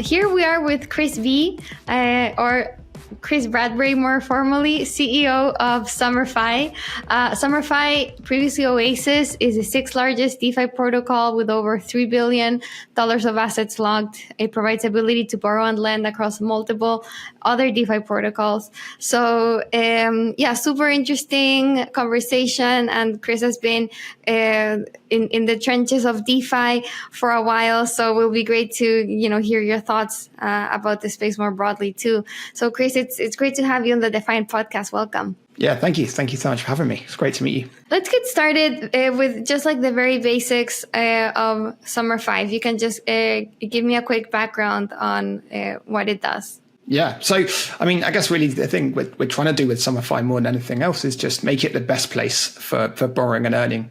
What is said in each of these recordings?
here we are with Chris V, or Chris Bradbury, more formally, CEO of Summer.fi. Summer.fi, previously Oasis, is the sixth largest DeFi protocol with over $3 billion of assets logged. It provides ability to borrow and lend across multiple other DeFi protocols. So, super interesting conversation. And Chris has been in the trenches of DeFi for a while. So it will be great to, hear your thoughts about the space more broadly too. So Chris, it's great to have you on the Defiant Podcast. Welcome. Yeah, thank you. Thank you so much for having me. It's great to meet you. Let's get started with just like the very basics of Summer.fi. You can just give me a quick background on what it does. Yeah. So, I guess really the thing we're trying to do with Summer.fi more than anything else is just make it the best place for borrowing and earning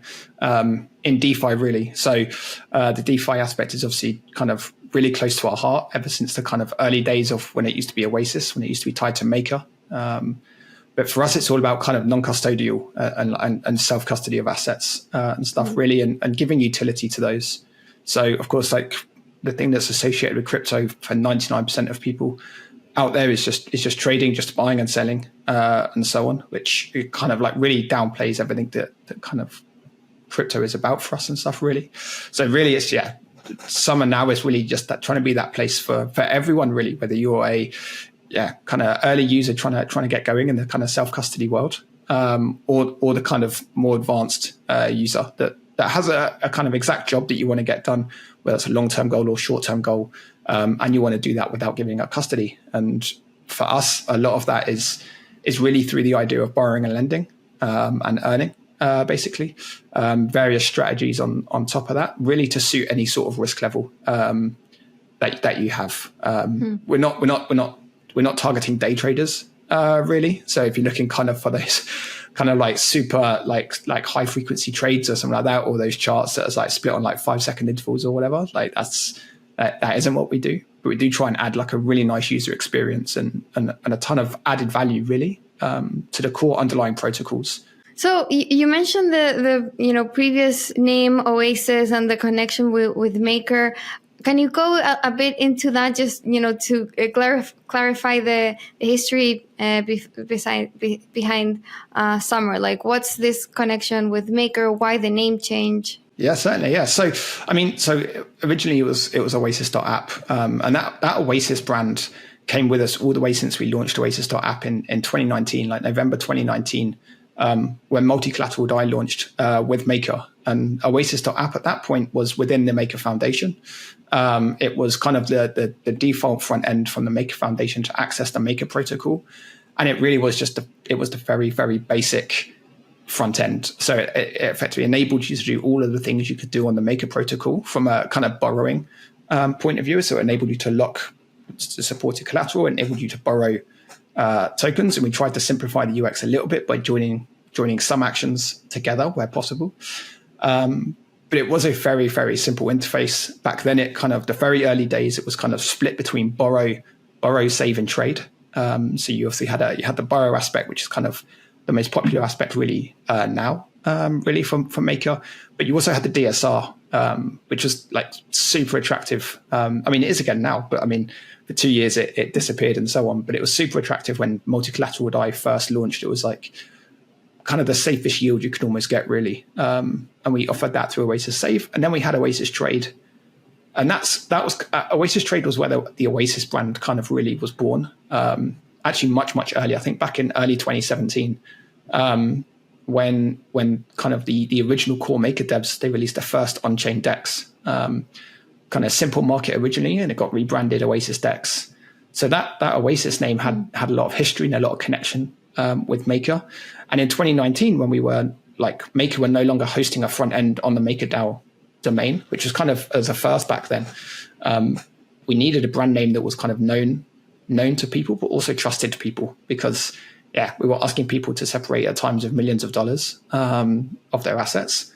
in DeFi, really. So the DeFi aspect is obviously kind of really close to our heart ever since the kind of early days of when it used to be Oasis, when it used to be tied to Maker. But for us, it's all about kind of non-custodial and self-custody of assets and stuff, really, and giving utility to those. So, of course, like the thing that's associated with crypto for 99% of people out there is just trading, just buying and selling, and so on, which it kind of like really downplays everything that kind of crypto is about for us and stuff, really. So really, it's Summer now is really just that, trying to be that place for everyone, really, whether you're a kind of early user trying to get going in the kind of self-custody world, or the kind of more advanced user that has a kind of exact job that you want to get done, whether it's a long-term goal or short-term goal, and you want to do that without giving up custody. And for us, a lot of that is really through the idea of borrowing and lending and earning, basically. Various strategies on top of that, really to suit any sort of risk level that you have. We're not targeting day traders, really. So if you're looking kind of for those kind of like super like high frequency trades or something like that, or those charts that is like split on like 5-second intervals or whatever, like that isn't what we do. But we do try and add like a really nice user experience and a ton of added value, really, to the core underlying protocols. So you mentioned the previous name Oasis and the connection with Maker. Can you go a bit into that, just to clarify the history behind Summer? Like, what's this connection with Maker? Why the name change? Yeah, certainly. Yeah. So originally it was oasis.app, and that Oasis brand came with us all the way since we launched oasis.app in 2019, like November 2019. When multi-collateral DAI launched with Maker, and oasis.app at that point was within the Maker Foundation. It was kind of the default front end from the Maker Foundation to access the Maker protocol, and it really was it was the very, very basic front end. So it effectively enabled you to do all of the things you could do on the Maker protocol from a kind of borrowing point of view. So it enabled you to lock supported collateral, enabled you to borrow tokens, and we tried to simplify the UX a little bit by joining some actions together where possible. But it was a very, very simple interface. Back then, it kind of, the very early days, it was kind of split between borrow, save, and trade. So you obviously had the borrow aspect, which is kind of the most popular aspect really now, really from Maker. But you also had the DSR, which was like super attractive. It is again now, but for 2 years it disappeared and so on. But it was super attractive when multi-collateral DAI first launched. It was like kind of the safest yield you could almost get, really. And we offered that through Oasis Save. And then we had Oasis Trade. And that was Oasis Trade was where the Oasis brand kind of really was born. Actually much, much earlier, I think back in early 2017, when kind of the original core Maker devs, they released their first on-chain DEX, kind of simple market originally, and it got rebranded Oasis DEX. So that Oasis name had a lot of history and a lot of connection with Maker. And in 2019, when we were Maker were no longer hosting a front end on the MakerDAO domain, which was kind of as a first back then, we needed a brand name that was kind of known to people, but also trusted to people, because we were asking people to separate at times of millions of dollars of their assets.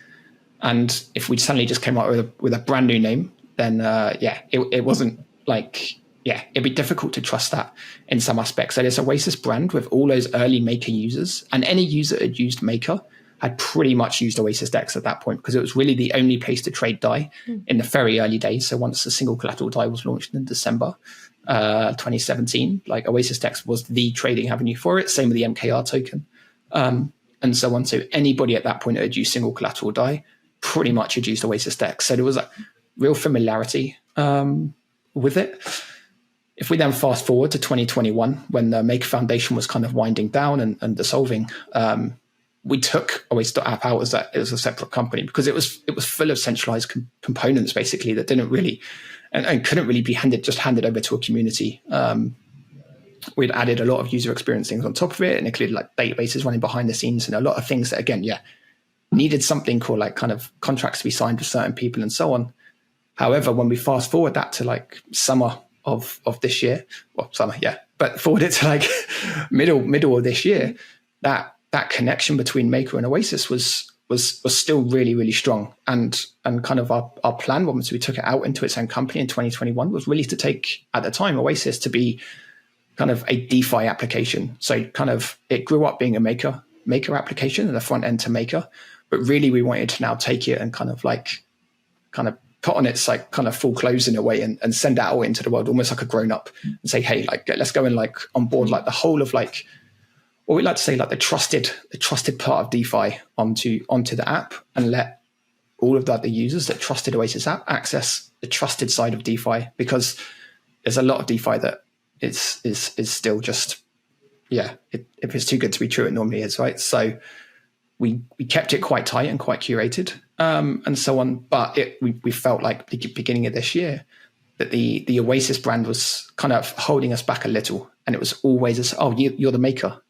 And if we suddenly just came out with a brand new name, then it wasn't it'd be difficult to trust that in some aspects. So this Oasis brand with all those early Maker users, and any user that had used Maker had pretty much used Oasis DEX at that point, because it was really the only place to trade DAI in the very early days. So once the single collateral DAI was launched in December 2017, like Oasis DEX was the trading avenue for it. Same with the MKR token, and so on. So anybody at that point that had used single collateral DAI pretty much had used Oasis DEX. So there was a real familiarity with it. If we then fast forward to 2021, when the Maker Foundation was kind of winding down and dissolving, we took oasis.app out as a separate company, because it was full of centralized components basically that didn't really and couldn't really be handed over to a community. We'd added a lot of user experience things on top of it, and included like databases running behind the scenes and a lot of things that, again, needed something called like kind of contracts to be signed with certain people and so on. However, when we fast forward that to like summer of this year, but forward it to like middle of this year, that connection between Maker and Oasis was still really, really strong. And kind of our plan once we took it out into its own company in 2021 was really to take, at the time, Oasis to be kind of a DeFi application. So kind of it grew up being a Maker application and a front end to Maker, but really we wanted to now take it and kind of put on its like kind of full clothes in a way and send that out into the world almost like a grown up and say, hey, like let's go and like on board like the whole of like what we like to say like the trusted part of DeFi onto the app, and let all of the users that trusted Oasis app access the trusted side of DeFi, because there's a lot of DeFi that is still just if it's too good to be true, it normally is, right? So we kept it quite tight and quite curated, and so on. But we felt like the beginning of this year that the Oasis brand was kind of holding us back a little, and it was always you're the Maker,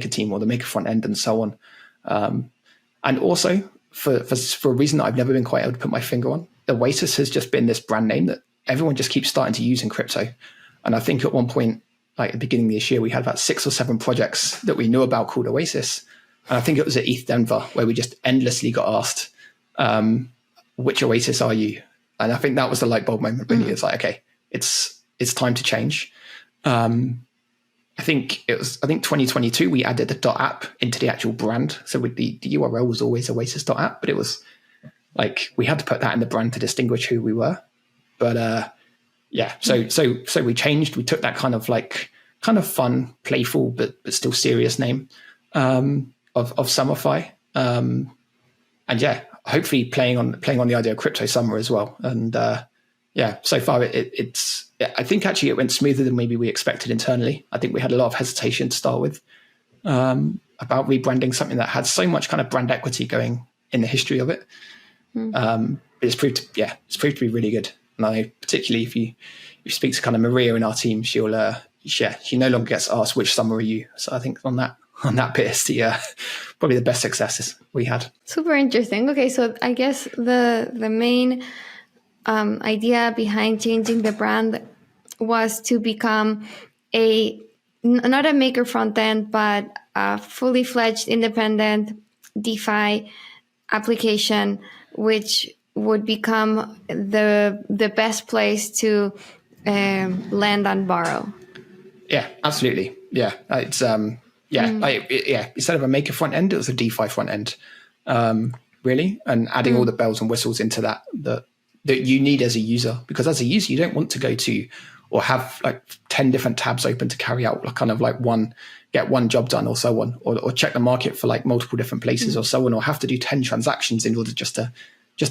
team or the Maker front end, and so on. And also for a reason that I've never been quite able to put my finger on, Oasis has just been this brand name that everyone just keeps starting to use in crypto. And I think at one point, like at the beginning of this year, we had about 6 or 7 projects that we knew about called Oasis. And I think it was at ETH Denver where we just endlessly got asked, which Oasis are you? And I think that was the light bulb moment, really. It's like, okay, it's time to change. I think 2022, we added the .app into the actual brand. So with the URL was always oasis.app, but it was like, we had to put that in the brand to distinguish who we were. But so we changed. We took that kind of fun, playful, but still serious name of Summer.fi, and hopefully playing on the idea of crypto summer as well. And so far it's I think actually it went smoother than maybe we expected internally. I think we had a lot of hesitation to start with about rebranding something that had so much kind of brand equity going in the history of it. But it's proved to be really good. And I know, particularly if you speak to kind of Maria in our team, she no longer gets asked which summer are you. So I think on that bit is probably the best successes we had. Super interesting. Okay, so I guess the main idea behind changing the brand was to become not a Maker front end, but a fully fledged independent DeFi application, which would become the best place to lend and borrow. Yeah, absolutely. Yeah, it's instead of a Maker front end, it was a DeFi front end, really, and adding all the bells and whistles into that you need as a user, because as a user you don't want to go to or have like 10 different tabs open to carry out like kind of like get one job done or so on, or check the market for like multiple different places or so on, or have to do 10 transactions in order just to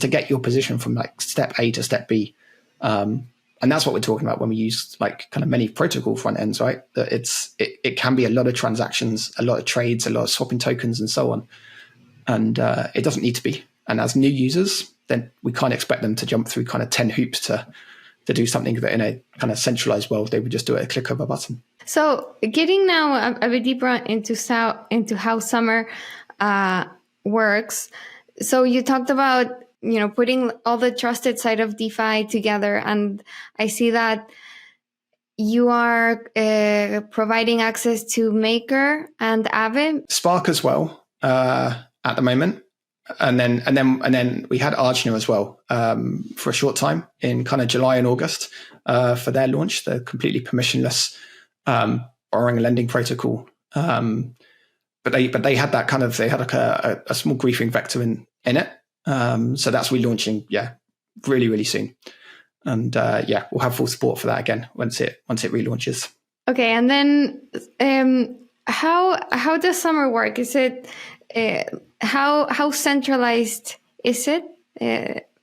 get your position from like step A to step B. And that's what we're talking about when we use like kind of many protocol front ends, right? That it can be a lot of transactions, a lot of trades, a lot of swapping tokens and so on. And it doesn't need to be. And as new users, then we can't expect them to jump through kind of 10 hoops to do something that in a kind of centralized world, they would just do it at a click of a button. So getting now a bit deeper into how Summer works. So you talked about, putting all the trusted side of DeFi together. And I see that you are providing access to Maker and Aave. Spark as well at the moment. And then we had Arjuna as well for a short time in kind of July and August for their launch, the completely permissionless borrowing and lending protocol. but they had that kind of, they had like a small griefing vector in it. So that's relaunching, really, really soon. And we'll have full support for that again once it relaunches. Okay, and then how does Summer work? Is it how centralized is it?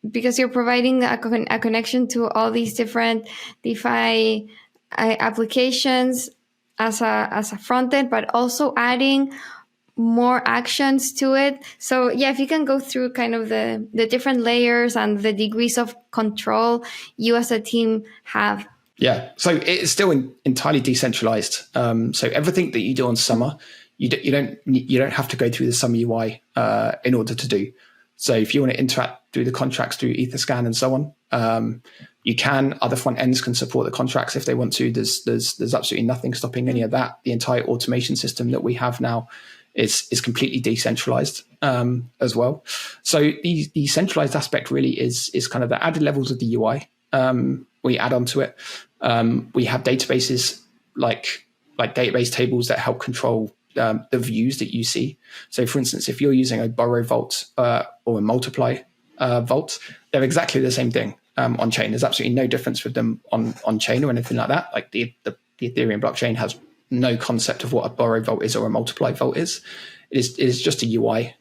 Because you're providing a connection to all these different DeFi applications as a front end, but also adding more actions to it. So if you can go through kind of the different layers and the degrees of control you as a team have. Yeah, so it's still entirely decentralized. So everything that you do on Summer, you don't have to go through the Summer UI in order to do. So if you want to interact through the contracts through Etherscan and so on, you can. Other front ends can support the contracts if they want to. There's absolutely nothing stopping any of that. The entire automation system that we have now is completely decentralized as well. So the centralized aspect really is kind of the added levels of the UI. We add onto it. We have databases like database tables that help control the views that you see. So for instance, if you're using a borrow vault or a multiply vault, they're exactly the same thing on chain. There's absolutely no difference with them on chain or anything like that. Like the Ethereum blockchain has no concept of what a borrow vault is or a multiply vault is. It is just a UI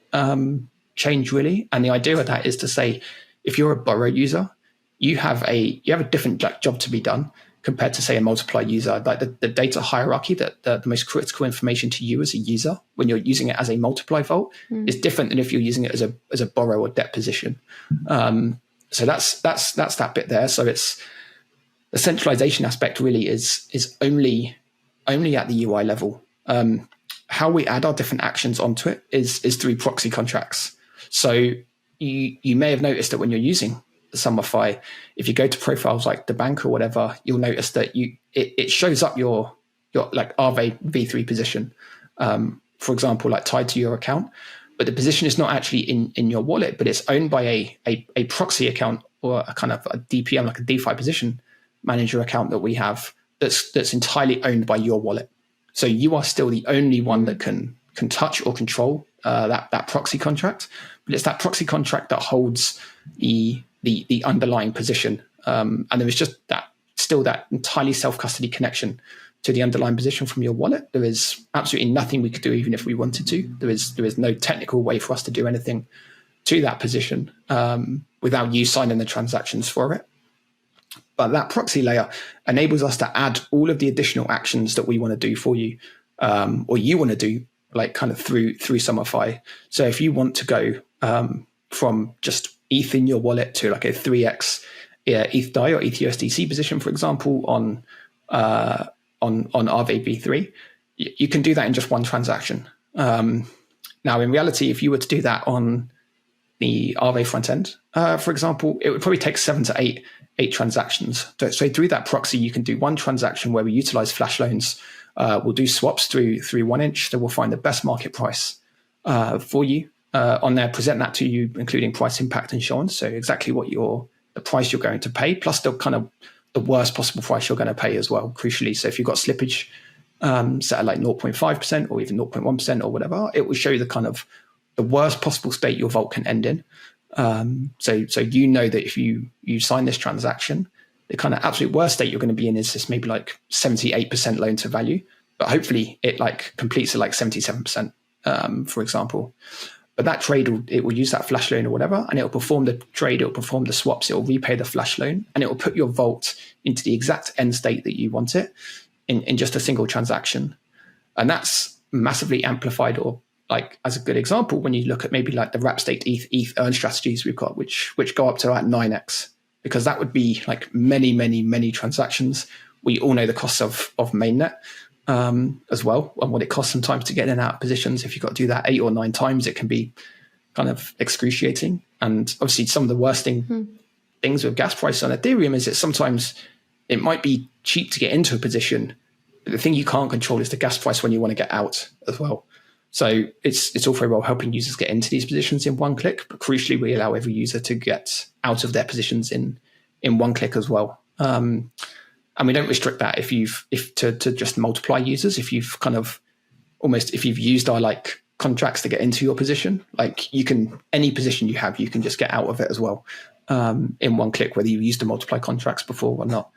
change really. And the idea of that is to say, if you're a borrow user, you have a different job to be done compared to, say, a multiply user. Like the data hierarchy, that the most critical information to you as a user when you're using it as a multiply vault is different than if you're using it as a borrow or debt position. So that's that bit there. So it's the centralization aspect really is only at the UI level. How we add our different actions onto it is through proxy contracts. So you may have noticed that when you're using Summer.fi, if you go to profiles like the bank or whatever, you'll notice that it shows up your like Aave v3 position, for example, like tied to your account, but the position is not actually in your wallet, but it's owned by a proxy account or a kind of a DPM, like a DeFi position manager account that we have that's entirely owned by your wallet. So you are still the only one that can touch or control that proxy contract, but it's that proxy contract that holds the underlying position, and there is just that entirely self-custody connection to the underlying position from your wallet. There is absolutely nothing we could do even if we wanted to. There is no technical way for us to do anything to that position without you signing the transactions for it. But that proxy layer enables us to add all of the additional actions that we want to do for you, or you want to do, like kind of through Summer.fi. So if you want to go from just ETH in your wallet to like a 3x ETH DAI or ETH USDC position, for example, on Aave v3, you can do that in just one transaction. Now, in reality, if you were to do that on the Aave front end, for example, it would probably take 7 to 8 transactions. So through that proxy, you can do one transaction where we utilize flash loans. We'll do swaps through 1inch. So we'll find the best market price for you on there, present that to you, including price impact and so on. So exactly what the price you're going to pay, plus the kind of the worst possible price you're going to pay as well, crucially. So if you've got slippage set at like 0.5% or even 0.1% or whatever, it will show you the kind of the worst possible state your vault can end in. So you know that if you sign this transaction, the kind of absolute worst state you're going to be in is this maybe like 78% loan to value, but hopefully it like completes at like 77%, for example. But that trade, it will use that flash loan or whatever, and it will perform the trade, it will perform the swaps, it will repay the flash loan, and it will put your vault into the exact end state that you want it in just a single transaction. And that's massively amplified, or like as a good example, when you look at maybe like the wrap staked ETH earn strategies we've got, which go up to about 9x, because that would be like many transactions. We all know the costs of mainnet as well, and what it costs sometimes to get in and out of positions. If you've got to do that 8 or 9 times, it can be kind of excruciating. And obviously some of the worst things with gas prices on Ethereum is that sometimes it might be cheap to get into a position, but the thing you can't control is the gas price when you want to get out as well. So it's all very well helping users get into these positions in one click, but crucially we allow every user to get out of their positions in one click as well. And we don't restrict that if to just multiply users. If you've kind of almost if you've used our like contracts to get into your position, like any position you have, you can just get out of it as well in one click, whether you used to multiply contracts before or not.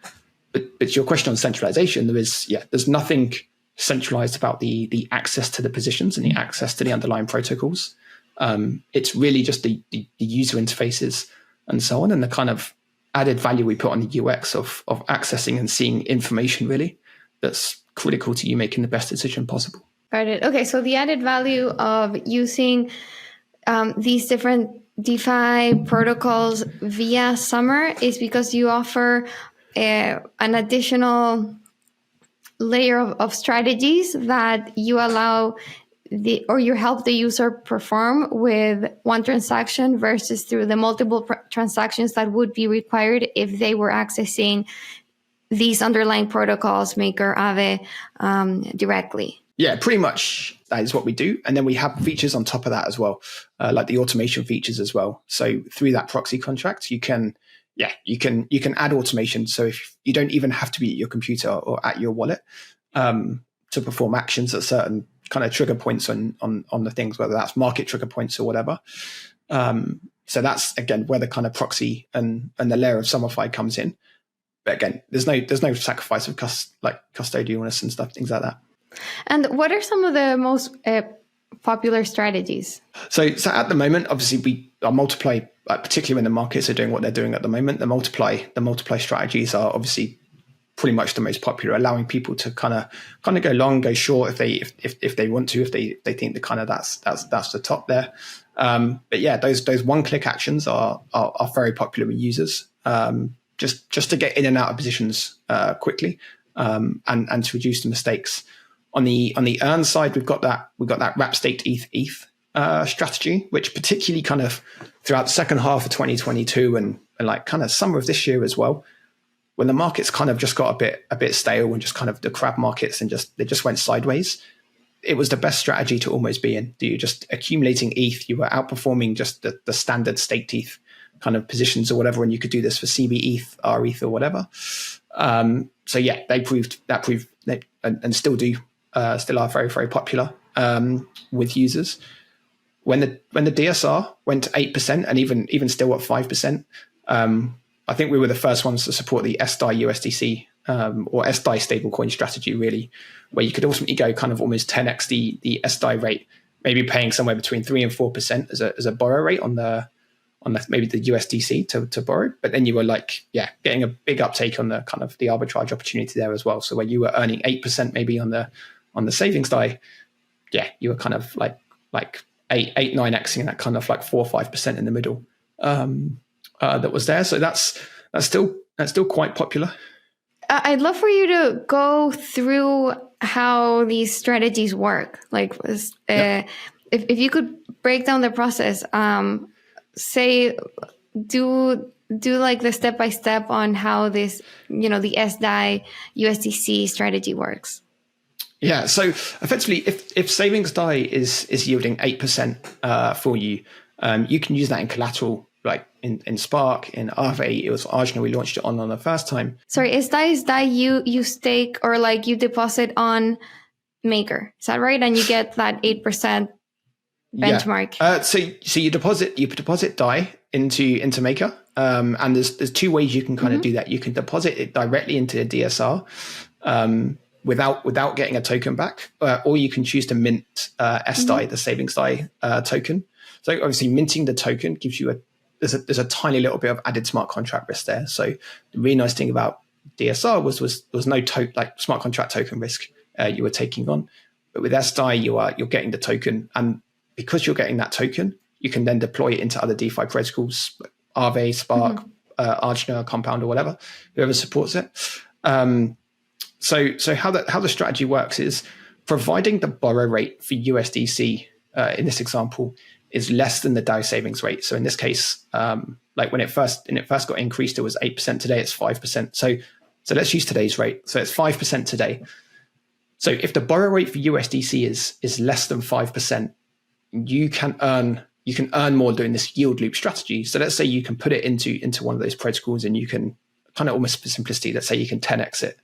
But your question on centralization, there's nothing centralized about the access to the positions and the access to the underlying protocols. It's really just the user interfaces and so on, and the kind of added value we put on the UX of accessing and seeing information really that's critical to you making the best decision possible. Got it. Okay, so the added value of using these different DeFi protocols via Summer is because you offer an additional layer of strategies that you allow you help the user perform with one transaction versus through the multiple transactions that would be required if they were accessing these underlying protocols, Maker, Aave, directly. Yeah, pretty much that is what we do. And then we have features on top of that as well, like the automation features as well. So through that proxy contract, you can add automation. So if you don't even have to be at your computer or at your wallet to perform actions at certain kind of trigger points on the things, whether that's market trigger points or whatever. So that's, again, where the kind of proxy and the layer of Summer.fi comes in. But again, there's no sacrifice of custodialness and stuff, things like that. And what are some of the most popular strategies? So at the moment, obviously, we are multiply, particularly when the markets are doing what they're doing at the moment. The multiply strategies are obviously pretty much the most popular, allowing people to kind of go long, go short if they want to, if they think the kind of that's the top there. But yeah, those one-click actions are very popular with users. Just to get in and out of positions quickly, and to reduce the mistakes. On the earn side, we've got that wrap staked ETH strategy, which particularly kind of throughout the second half of 2022 and like kind of summer of this year as well, when the markets kind of just got a bit stale and just kind of the crab markets and they just went sideways, it was the best strategy to almost be in. You're just accumulating ETH, you were outperforming just the standard staked ETH kind of positions or whatever, and you could do this for CB ETH, R ETH or whatever. So yeah, they proved and still do. Still are very, very popular with users. When the DSR went to 8% and even still at 5%, I think we were the first ones to support the SDAI USDC or SDAI stablecoin strategy, really, where you could ultimately go kind of almost 10x the SDAI rate, maybe paying somewhere between 3 and 4% as a borrow rate on the maybe the USDC to borrow, but then you were getting a big uptake on the kind of the arbitrage opportunity there as well. So where you were earning 8% maybe on the savings DAI, you were kind of like 8-9xing that kind of like 4 or 5% in the middle that was there. So that's still quite popular. I'd love for you to go through how these strategies work. Like, if you could break down the process, say, do like the step-by-step on how this, the SDAI USDC strategy works. Yeah, so effectively, if savings DAI is yielding 8% for you, you can use that in collateral, like in Spark, in Aave. It was Arjuna we launched it on the first time. Sorry, is DAI you stake or like you deposit on Maker? Is that right? And you get that 8% benchmark. Yeah. So you deposit DAI into Maker, and there's two ways you can kind of do that. You can deposit it directly into a DSR. Without getting a token back, or you can choose to mint SDAI, the savings DAI token. So obviously minting the token gives you there's a tiny little bit of added smart contract risk there. So the really nice thing about DSR was no smart contract token risk you were taking on, but with SDAI you're getting the token, and because you're getting that token, you can then deploy it into other DeFi protocols, Aave, Spark, Arjuna, Compound, or whatever, whoever supports it. So how the strategy works is providing the borrow rate for USDC in this example is less than the DAO savings rate. So in this case, like when it first got increased, it was 8%. Today it's 5%. So let's use today's rate. So it's 5% today. So if the borrow rate for USDC is less than 5%, you can earn more doing this yield loop strategy. So let's say you can put it into one of those protocols, and you can kind of, almost for simplicity, let's say you can 10x it.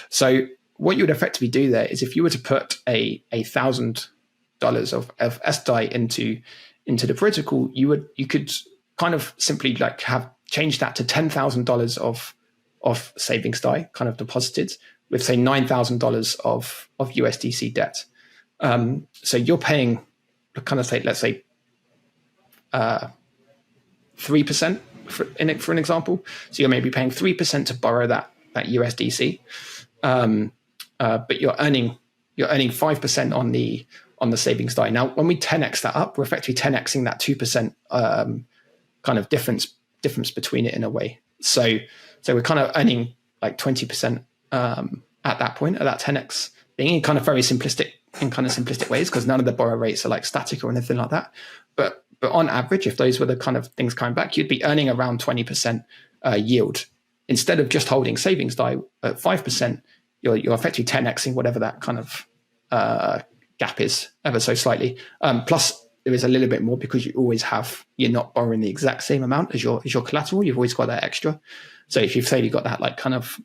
So what you would effectively do there is if you were to put $1,000 of SDAI into the protocol, you could kind of simply like have changed that to $10,000 of savings DAI kind of deposited with say $9,000 of USDC debt. So you're paying kind of say, let's say 3% for an example. So you're maybe paying 3% to borrow that USDC, but you're earning 5% on the savings DAI. Now, when we 10x that up, we're effectively 10xing that 2% kind of difference between it in a way. So we're kind of earning like 20% at that point, at that 10x thing, in kind of simplistic ways, because none of the borrow rates are like static or anything like that. But on average, if those were the kind of things coming back, you'd be earning around 20% yield. Instead of just holding savings DAI at 5%, you're effectively 10xing whatever that kind of gap is ever so slightly. Plus, there is a little bit more because you're not borrowing the exact same amount as your collateral. You've always got that extra. So if you've got that like kind of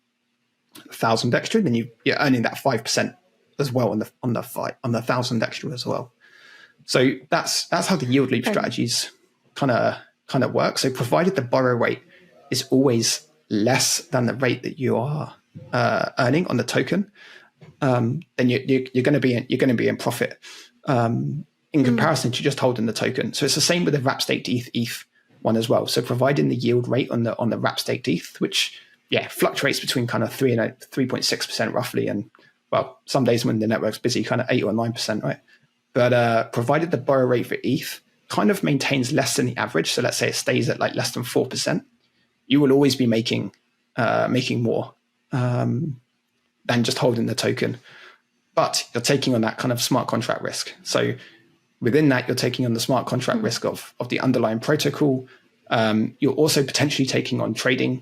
1,000 extra, then you're earning that 5% as well on the 1,000 extra as well. So that's how the yield loop strategies kind of work. So provided the borrow rate is always less than the rate that you are earning on the token, then you're going to be in profit in comparison to just holding the token. So it's the same with the wrap staked ETH one as well. So providing the yield rate on the wrap staked ETH, which fluctuates between kind of 3 and 3.6% roughly, and well, some days when the network's busy, kind of 8 or 9%, right? But provided the borrow rate for ETH kind of maintains less than the average, so let's say it stays at like less than 4%, you will always be making more than just holding the token. But you're taking on that kind of smart contract risk. So within that, you're taking on the smart contract risk of the underlying protocol. You're also potentially taking on trading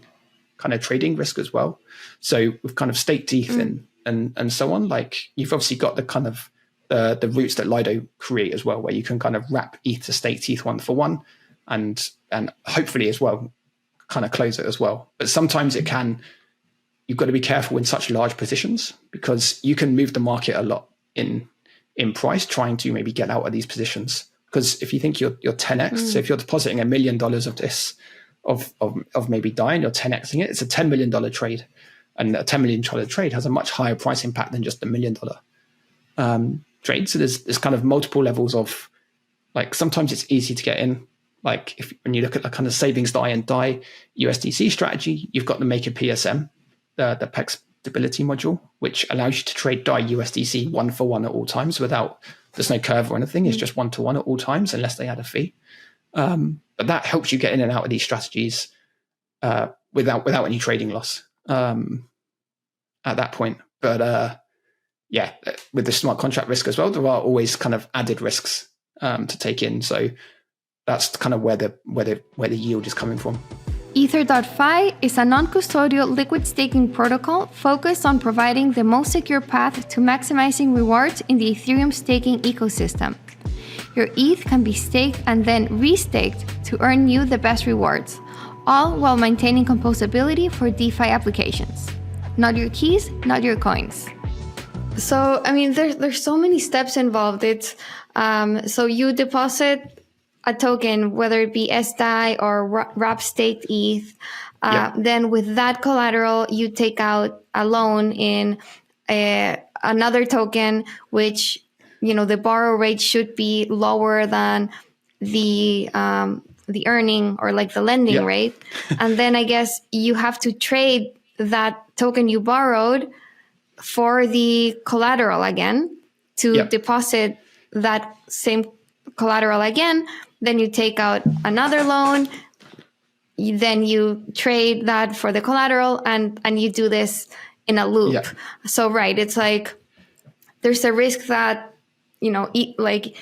risk as well. So with kind of staked ETH and so on, like you've obviously got the kind of the routes that Lido create as well, where you can kind of wrap ETH to staked ETH 1-for-1 and hopefully as well kind of close it as well. But sometimes you've got to be careful in such large positions because you can move the market a lot in price trying to maybe get out of these positions. Because if you think you're 10x, so if you're depositing $1 million of this of maybe DAI and you're 10xing it, it's a $10 million trade. And a $10 million trade has a much higher price impact than just $1 million trade. So there's kind of multiple levels of, like, sometimes it's easy to get in. Like when you look at the kind of savings DAI and DAI USDC strategy, you've got the Maker PSM, the PEX stability module, which allows you to trade DAI USDC 1-for-1 at all times there's no curve or anything. It's just 1-to-1 at all times unless they add a fee. But that helps you get in and out of these strategies without any trading loss at that point. But with the smart contract risk as well, there are always kind of added risks to take in. So that's kind of where the yield is coming from. Ether.fi is a non-custodial liquid staking protocol focused on providing the most secure path to maximizing rewards in the Ethereum staking ecosystem. Your ETH can be staked and then restaked to earn you the best rewards, all while maintaining composability for DeFi applications. Not your keys, not your coins. So, I mean, there's so many steps involved. It's so you deposit a token, whether it be SDAI or wrap staked ETH. Then with that collateral, you take out a loan in another token, which, the borrow rate should be lower than the earning or like the lending rate. And then I guess you have to trade that token you borrowed for the collateral again to deposit that same collateral again. Then you take out another loan, then you trade that for the collateral, and you do this in a loop. So, right, it's like there's a risk that, like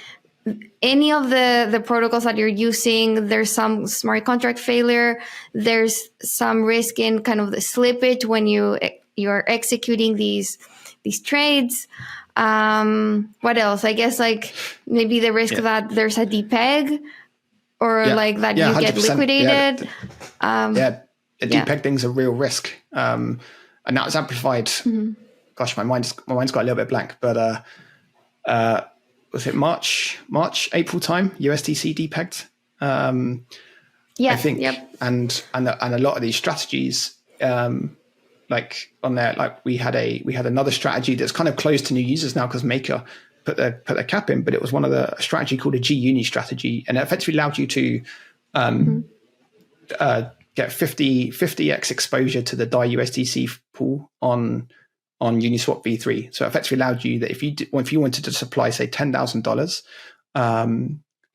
any of the protocols that you're using, there's some smart contract failure. There's some risk in kind of the slippage when you're executing these trades. What else? I guess like maybe the risk that there's a depeg or like that you 100%. Get liquidated. The depeg thing's a real risk. And that was amplified gosh, my mind's got a little bit blank, but was it March, April time? USDC depegged. Yeah, I think, yep. and a lot of these strategies, like on there, like we had another strategy that's kind of closed to new users now because Maker put their cap in, but it was one of a strategy called a G-Uni strategy, and it effectively allowed you to get 50x exposure to the DAI USDC pool on Uniswap V3. So it effectively allowed you that if you wanted to supply, say, $10,000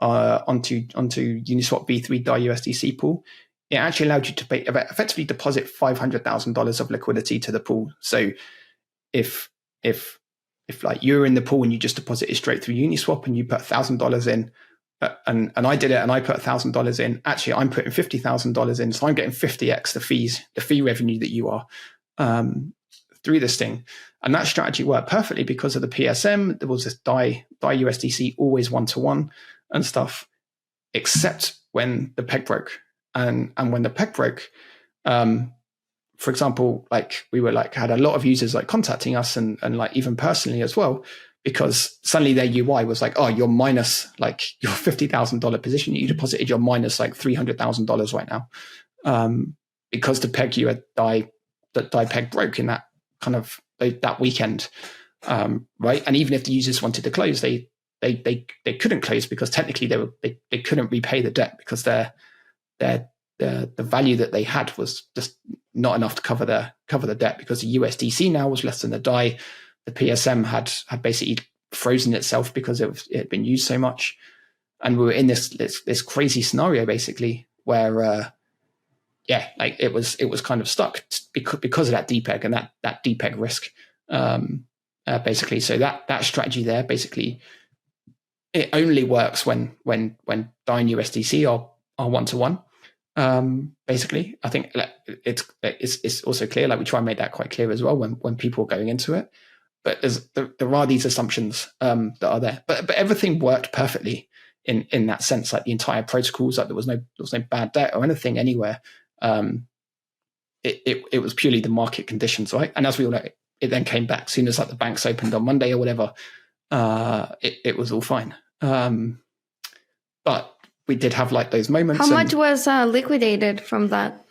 onto Uniswap V3 DAI USDC pool, it actually allowed you to effectively deposit $500,000 of liquidity to the pool. So if like you're in the pool and you just deposit it straight through Uniswap and you put $1,000 in, and I did it and I put $1,000 in, actually I'm putting $50,000 in, so I'm getting 50x the fee revenue that you are through this thing. And that strategy worked perfectly because of the PSM. There was this DAI USDC always 1-to-1 and stuff, except when the peg broke. And when the peg broke, for example, like we were like had a lot of users like contacting us and like even personally as well, because suddenly their UI was like, oh, you're minus like your $50,000 position you deposited, you're minus like $300,000 right now, because the peg you had DAI peg broke in that kind of that weekend, right? And even if the users wanted to close, they couldn't close because technically they couldn't repay the debt because the value that they had was just not enough to cover the debt, because the USDC now was less than the DAI. The PSM had basically frozen itself because it had been used so much, and we were in this crazy scenario basically where like it was kind of stuck because of that depeg and that depeg risk, basically. So that strategy there basically, it only works when DAI and USDC are 1-to-1. Basically, I think it's also clear, like we try and make that quite clear as well when people are going into it. But there are these assumptions that are there, but everything worked perfectly in that sense. Like the entire protocols, like there was no bad debt or anything anywhere. It was purely the market conditions, right? And as we all know, it then came back as soon as like the banks opened on Monday or whatever. It was all fine. But we did have like those moments. How much was liquidated from that?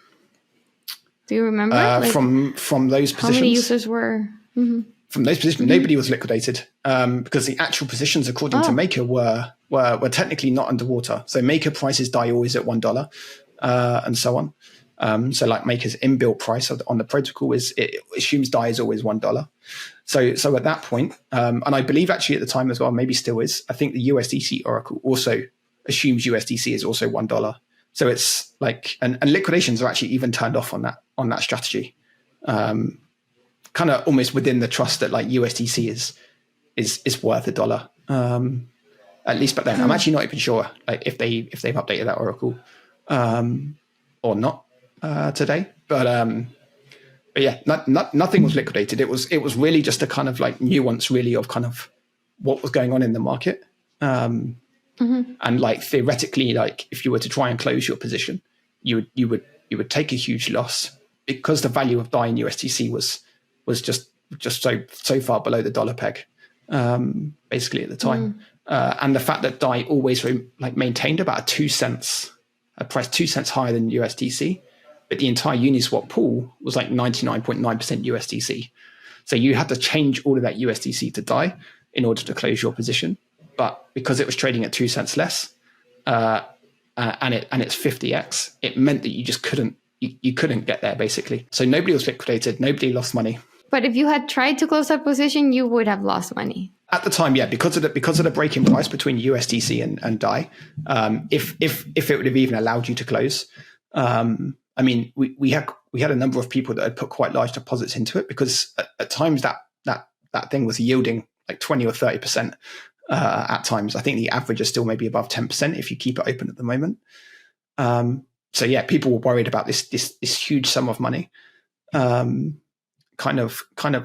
Do you remember? From those positions? How many users were? Mm-hmm. From those positions, nobody was liquidated, because the actual positions, according to Maker, were technically not underwater. So Maker prices DAI always at $1, and so on. So like Maker's inbuilt price on the protocol it assumes DAI is always $1. So at that point, and I believe actually at the time as well, maybe still is, I think the USDC Oracle also assumes USDC is also $1. So it's like, and liquidations are actually even turned off on that strategy. Kind of almost within the trust that like USDC is worth $1, at least back then. I'm actually not even sure like if they've updated that Oracle or not today, but yeah, nothing was liquidated. It was really just a kind of like nuance really of kind of what was going on in the market, and like theoretically, like if you were to try and close your position, you would take a huge loss because the value of DAI in USDC was just so far below the dollar peg, basically at the time. And the fact that DAI always like maintained about a price 2 cents higher than USDC, but the entire Uniswap pool was like 99.9% USDC. So you had to change all of that USDC to DAI in order to close your position. But because it was trading at 2 cents less, and it's 50x, it meant that you just couldn't get there basically. So nobody was liquidated, nobody lost money. But if you had tried to close that position, you would have lost money. At the time, yeah, because of the break-in price between USDC and DAI, if it would have even allowed you to close, I mean, we had a number of people that had put quite large deposits into it because at times that thing was yielding like 20 or 30% at times. I think the average is still maybe above 10% if you keep it open at the moment. So yeah, people were worried about this huge sum of money, kind of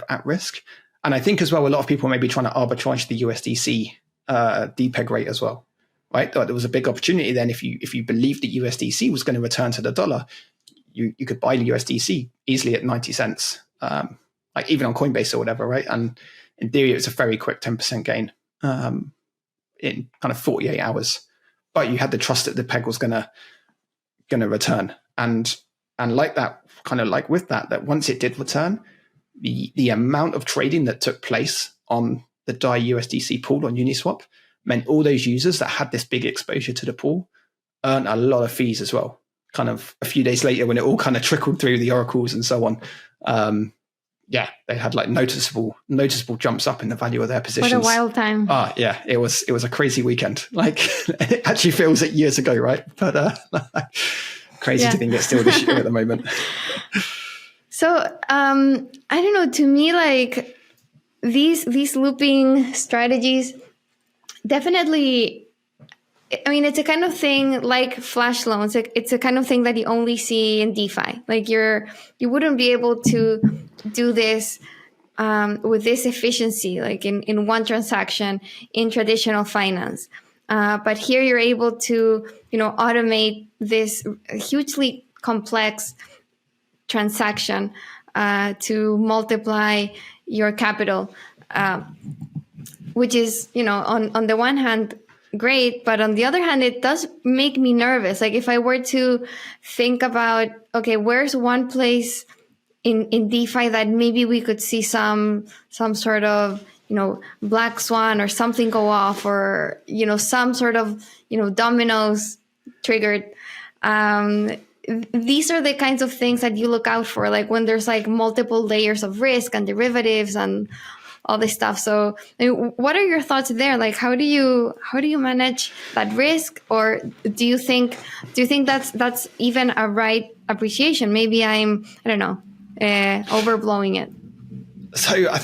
at risk. And I think as well, a lot of people may be trying to arbitrage the USDC depeg rate as well, right? There was a big opportunity then if you believed that USDC was going to return to the dollar, you could buy the USDC easily at 90 cents. I like even on Coinbase or whatever, right? And in theory, it was a very quick 10% gain in kind of 48 hours. But you had the trust that the peg was gonna return, and like that, kind of like with that once it did return, the amount of trading that took place on the DAI USDC pool on Uniswap meant all those users that had this big exposure to the pool earned a lot of fees as well. Kind of a few days later, when it all kind of trickled through the oracles and so on, they had like noticeable jumps up in the value of their positions. What a wild time! Yeah, it was a crazy weekend. Like it actually feels like years ago, right? But crazy to think it's still this year at the moment. So I don't know. To me, like these looping strategies, definitely. I mean, it's a kind of thing like flash loans. It's a kind of thing that you only see in DeFi. Like you wouldn't be able to do this with this efficiency, like in one transaction in traditional finance. But here you're able to, automate this hugely complex transaction to multiply your capital, which is, on the one hand, great, but on the other hand, it does make me nervous. Like if I were to think about, okay, where's one place in DeFi that maybe we could see some sort of, black swan or something go off, or, some sort of, dominoes triggered. These are the kinds of things that you look out for, like when there's like multiple layers of risk and derivatives and all this stuff. So what are your thoughts there? Like, how do you manage that risk? Or do you think that's even a right appreciation? Maybe I don't know, overblowing it. So I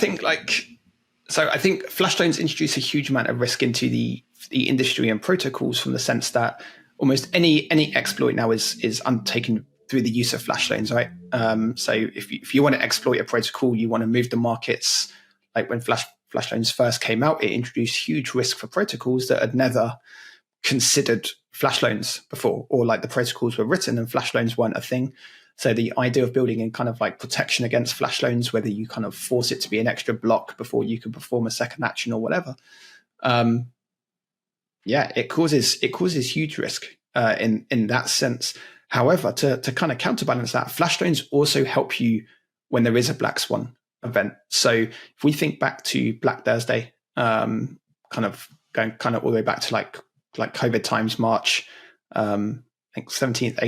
think flash loans introduce a huge amount of risk into the industry and protocols, from the sense that almost any exploit now is undertaken through the use of flash loans, right? So if you want to exploit a protocol, you want to move the markets. Like when flash loans first came out, it introduced huge risk for protocols that had never considered flash loans before, or like the protocols were written and flash loans weren't a thing. So the idea of building in kind of like protection against flash loans, whether you kind of force it to be an extra block before you can perform a second action or whatever, it causes huge risk in that sense. However, to kind of counterbalance that, flash loans also help you when there is a black swan event. So if we think back to Black Thursday, kind of going kind of all the way back to like COVID times, March, I think 17th,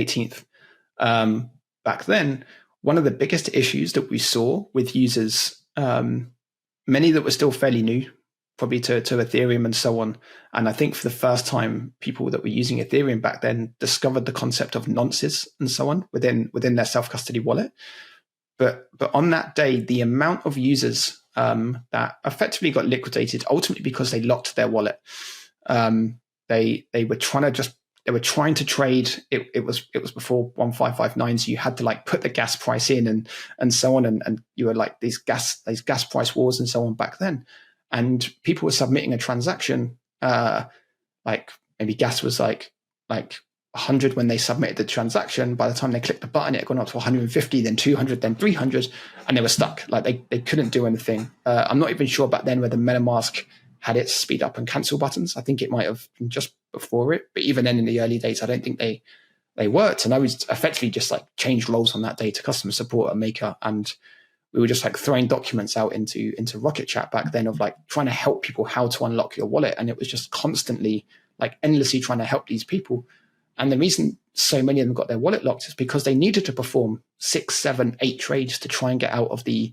18th. Back then, one of the biggest issues that we saw with users, many that were still fairly new, probably to Ethereum and so on. And I think for the first time, people that were using Ethereum back then discovered the concept of nonces and so on within their self-custody wallet. But on that day, the amount of users that effectively got liquidated, ultimately because they locked their wallet, they were trying to trade. It was before 1559, so you had to like put the gas price in and so on, and you were like these gas price wars and so on back then, and people were submitting a transaction, like maybe gas was like 100 when they submitted the transaction. By the time they clicked the button, it had gone up to 150, then 200, then 300, and they were stuck. Like they couldn't do anything. I'm not even sure back then whether MetaMask had its speed up and cancel buttons. I think it might have been just before it, but even then in the early days, I don't think they worked. And I was effectively just like changed roles on that day to customer support at Maker, and we were just like throwing documents out into Rocket Chat back then of like trying to help people how to unlock your wallet, and it was just constantly like endlessly trying to help these people. And the reason so many of them got their wallet locked is because they needed to perform 6, 7, 8 trades to try and get out of the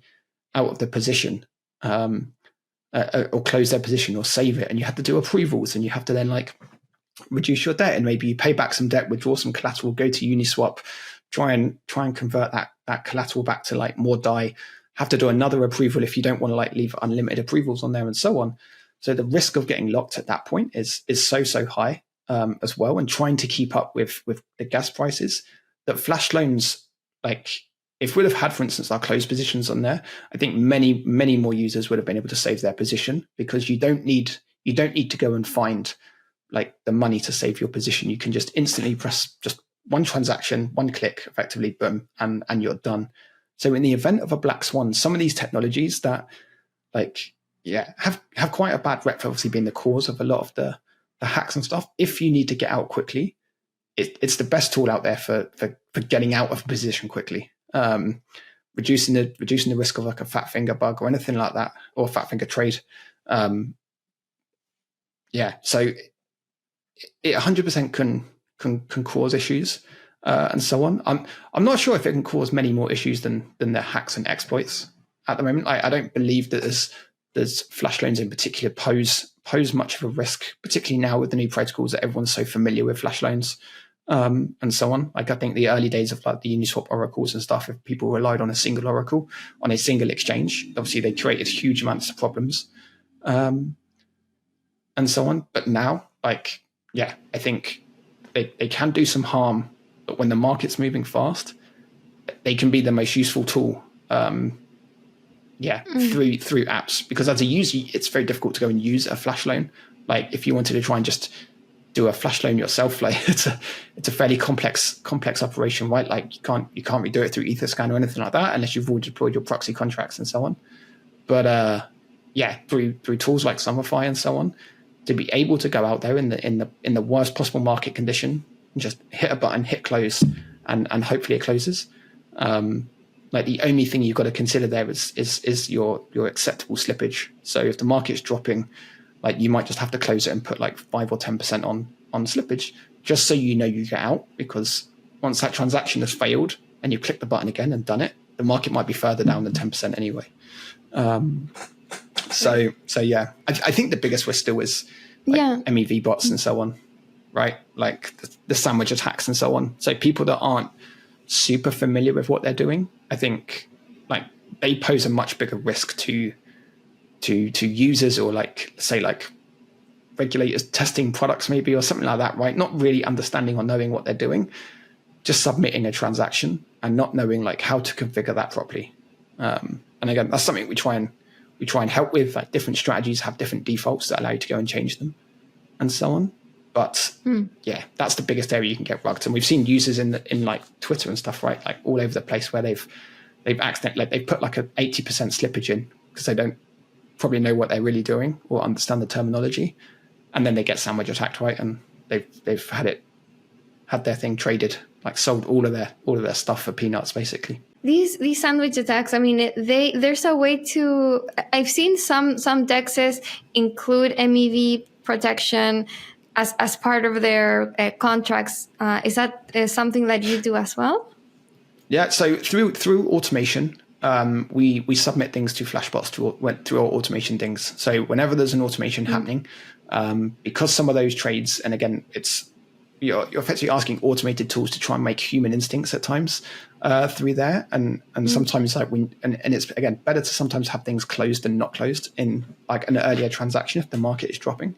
position, or close their position or save it. And you had to do approvals, and you have to then like reduce your debt, and maybe you pay back some debt, withdraw some collateral, go to Uniswap, try and convert that collateral back to like more DAI, have to do another approval if you don't want to like leave unlimited approvals on there and so on. So the risk of getting locked at that point is so high. As well, and trying to keep up with the gas prices, that flash loans, like if we'd have had, for instance, our closed positions on there, I think many more users would have been able to save their position, because you don't need to go and find like the money to save your position. You can just instantly press just one transaction, one click, effectively, boom, and you're done. So in the event of a black swan, some of these technologies that have quite a bad rep for obviously being the cause of a lot of the hacks and stuff. If you need to get out quickly, it's the best tool out there for getting out of a position quickly. Reducing the risk of like a fat finger bug or anything like that, or a fat finger trade. So it 100% can cause issues and so on. I'm not sure if it can cause many more issues than the hacks and exploits at the moment. I don't believe that there's flash loans in particular pose much of a risk, particularly now with the new protocols that everyone's so familiar with flash loans and so on. Like I think the early days of like the Uniswap oracles and stuff, if people relied on a single oracle on a single exchange, obviously they created huge amounts of problems and so on. But now, I think they can do some harm, but when the market's moving fast, they can be the most useful tool through apps, because as a user, it's very difficult to go and use a flash loan. Like if you wanted to try and just do a flash loan yourself, like it's a fairly complex operation, right? Like you can't redo it through Etherscan or anything like that unless you've already deployed your proxy contracts and so on. But through tools like Summer.fi and so on, to be able to go out there in the worst possible market condition and just hit a button, hit close, and hopefully it closes. Like the only thing you've got to consider there is your acceptable slippage. So if the market's dropping, like you might just have to close it and put like 5 or 10% on slippage, just so you know you get out, because once that transaction has failed and you click the button again and done it, the market might be further down than 10% anyway. I think the biggest risk still is MEV bots and so on, right? Like the sandwich attacks and so on. So people that aren't super familiar with what they're doing, I think like they pose a much bigger risk to users, or like say like regulators testing products maybe, or something like that, right? Not really understanding or knowing what they're doing, just submitting a transaction and not knowing like how to configure that properly. And again, that's something we try and help with. Like different strategies have different defaults that allow you to go and change them and so on. But that's the biggest area you can get rugged. And we've seen users in like Twitter and stuff, right? Like all over the place, where they've accidentally, like they've put like a 80% slippage in because they don't probably know what they're really doing or understand the terminology, and then they get sandwich attacked, right? And they've had their thing traded, like sold all of their stuff for peanuts, basically. These sandwich attacks, I mean, there's a way to. I've seen some dexes include MEV protection as part of their contracts. Is that something that you do as well? Yeah. So through automation, we submit things to Flashbots through our automation things. So whenever there's an automation happening, because some of those trades, and again, you're effectively asking automated tools to try and make human instincts at times through there, and sometimes like and it's again better to sometimes have things closed than not closed in like an earlier transaction if the market is dropping.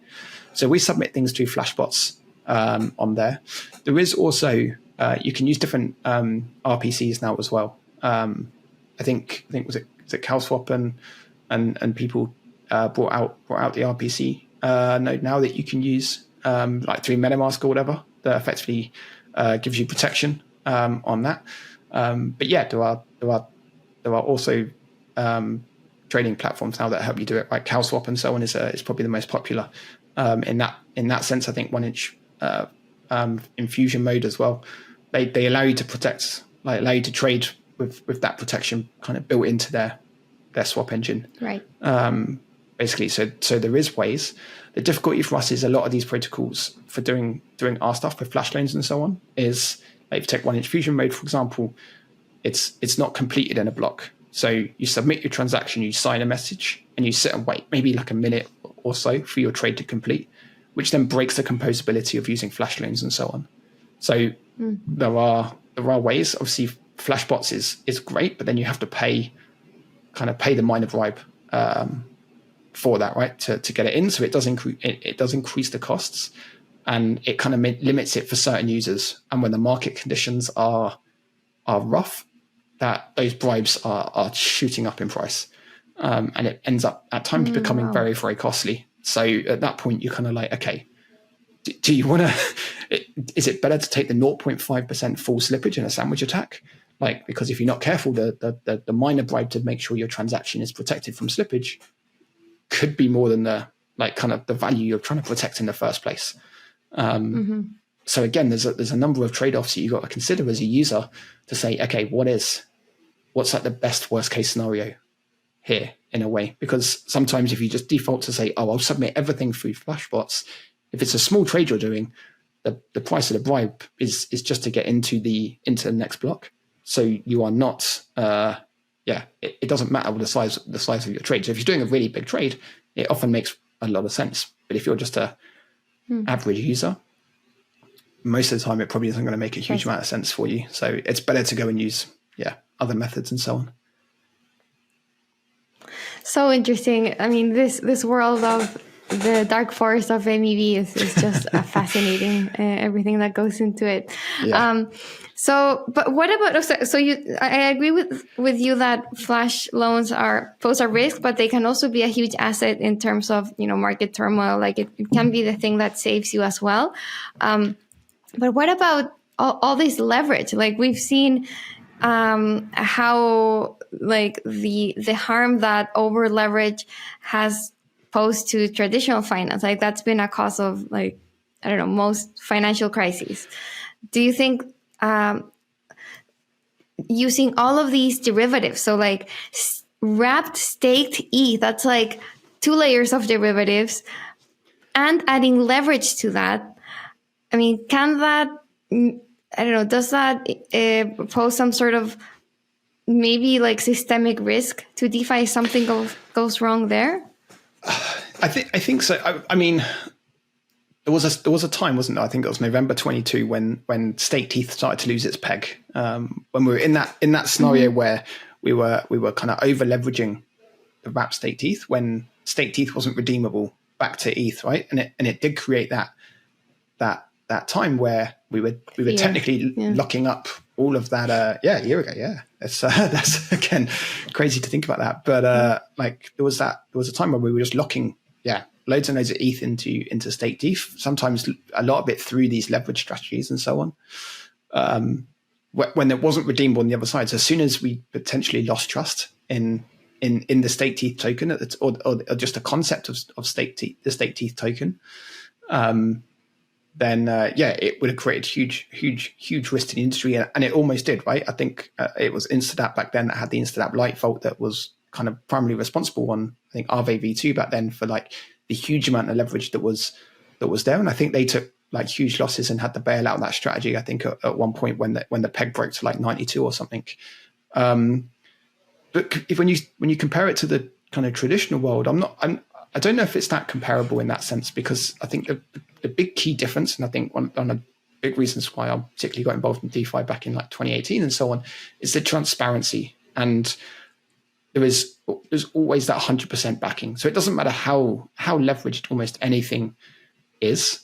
So we submit things to Flashbots on there. There is also you can use different RPCs now as well. I think was it CalSwap and people brought out the RPC node now that you can use like through MetaMask or whatever, that effectively gives you protection on that. But yeah, there are also trading platforms now that help you do it. Like CalSwap and so on is probably the most popular in that sense. I think 1inch infusion mode as well. They allow you to protect, like allow you to trade with that protection kind of built into their swap engine. Right. Basically, so there is ways. The difficulty for us is a lot of these protocols for doing our stuff with flash loans and so on is, like, if you take 1inch fusion mode, for example, it's not completed in a block. So you submit your transaction, you sign a message, and you sit and wait maybe like a minute or so for your trade to complete, which then breaks the composability of using flash loans and so on. So there are ways. Obviously, Flashbots is great, but then you have to pay the miner bribe for that, right? To get it in. So it does increase the costs, and it kind of limits it for certain users. And when the market conditions are rough, that those bribes are shooting up in price, and it ends up at times becoming very, very costly. So at that point, you're kind of like, okay, do you want to? Is it better to take the 0.5% full slippage in a sandwich attack, Like, because if you're not careful, the minor bribe to make sure your transaction is protected from slippage could be more than the value you're trying to protect in the first place. So again, there's a number of trade-offs that you've got to consider as a user to say, okay, what's like the best worst case scenario here in a way? Because sometimes if you just default to say, oh, I'll submit everything through Flashbots, if it's a small trade you're doing, the price of the bribe is just to get into the next block. So you are not, it doesn't matter the size of your trade. So if you're doing a really big trade, it often makes a lot of sense. But if you're just a average user, most of the time it probably isn't going to make a huge amount of sense for you. So it's better to go and use other methods and so on. So interesting. I mean, this world of the dark forest of MEV is just fascinating. Everything that goes into it. Yeah. But what about, I agree with you that flash loans pose a risk, but they can also be a huge asset in terms of, market turmoil. Like it can be the thing that saves you as well. But what about all this leverage? Like we've seen how like the harm that over leverage has posed to traditional finance. Like that's been a cause of most financial crises. Do you think using all of these derivatives, so like wrapped staked ETH, that's like 2 layers of derivatives, and adding leverage to that, I mean, can that, does that pose some sort of maybe like systemic risk to DeFi if something goes wrong there? I think so. I mean, there was a time, wasn't there? I think it was November 22 when staked ETH started to lose its peg. When we were in that scenario where we were kind of over leveraging the wrapped staked ETH when staked ETH wasn't redeemable back to ETH, right? And it did create that time where we were technically locking up all of that a year ago. Yeah, that's again crazy to think about that, but there was a time where we were just locking loads and loads of ETH into staked ETH, sometimes a lot of it through these leverage strategies and so on, when it wasn't redeemable on the other side. So as soon as we potentially lost trust in the staked ETH token or just a concept of the staked ETH token, then it would have created huge risk to the industry, and it almost did, right? I think it was Instadapp back then that had the Instadapp Lite vault that was kind of primarily responsible on, I think, RVV2 back then for like the huge amount of leverage that was there, and I think they took like huge losses and had to bail out that strategy. I think at one point when the peg broke to like 92 or something. But when you compare it to the kind of traditional world, I don't know if it's that comparable in that sense, because I think the big key difference, and I think one of the big reasons why I particularly got involved in DeFi back in like 2018 and so on, is the transparency. And there's always that 100% backing. So it doesn't matter how leveraged almost anything is.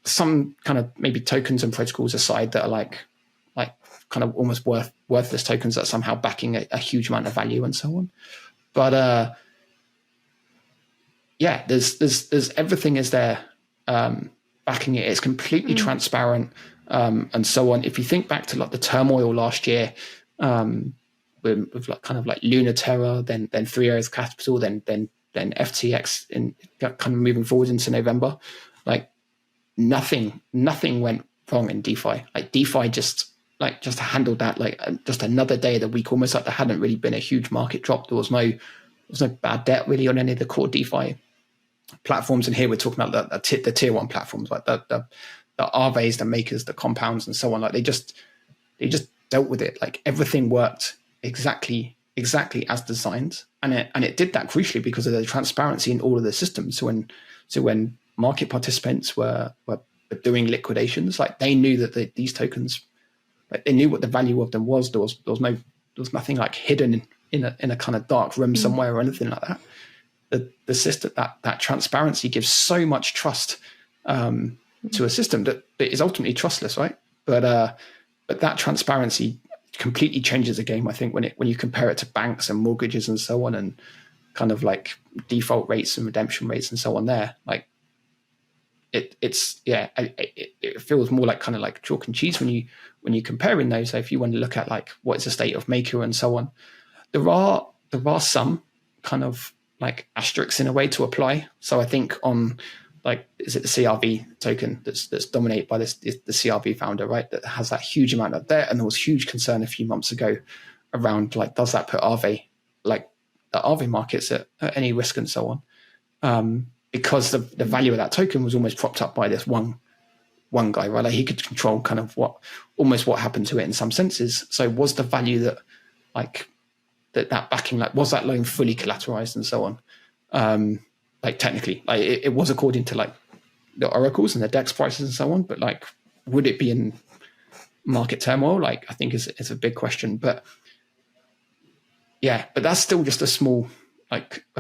Some kind of maybe tokens and protocols aside that are like kind of almost worthless tokens that are somehow backing a huge amount of value and so on. But there's everything is there backing it. It's completely transparent and so on. If you think back to like the turmoil last year, with like kind of like Luna Terra, then 3 Arrows Capital, then FTX, in kind of moving forward into November, like nothing went wrong in DeFi. Like DeFi just handled that like just another day of the week, almost like there hadn't really been a huge market drop. There was no bad debt really on any of the core DeFi platforms. And here we're talking about the tier one platforms, like the Aves, the makers, the compounds, and so on. Like they just dealt with it. Like everything worked exactly as designed, and it did that crucially because of the transparency in all of the systems. So when market participants were doing liquidations, like they knew that these tokens, like they knew what the value of them was. There was nothing like hidden in a kind of dark room somewhere or anything like that. The system, that transparency gives so much trust to a system that is ultimately trustless, right? But that transparency completely changes the game, I think, when you compare it to banks and mortgages and so on, and kind of like default rates and redemption rates and so on. There, like it feels more like kind of like chalk and cheese when you comparing those. So if you want to look at like what is the state of Maker and so on, there are some kind of like asterisks in a way to apply. So I think on like, is it the CRV token that's dominated by the CRV founder, right? That has that huge amount of debt, and there was huge concern a few months ago around like, does that put Aave, like the Aave markets at any risk and so on? Because the value of that token was almost propped up by this one guy, right? Like he could control kind of what happened to it in some senses. So was the value that like that backing, like was that loan fully collateralized and so on? Like technically, like it was according to like the oracles and the DEX prices and so on, but like would it be in market turmoil? Like I think is a big question, but yeah, but that's still just a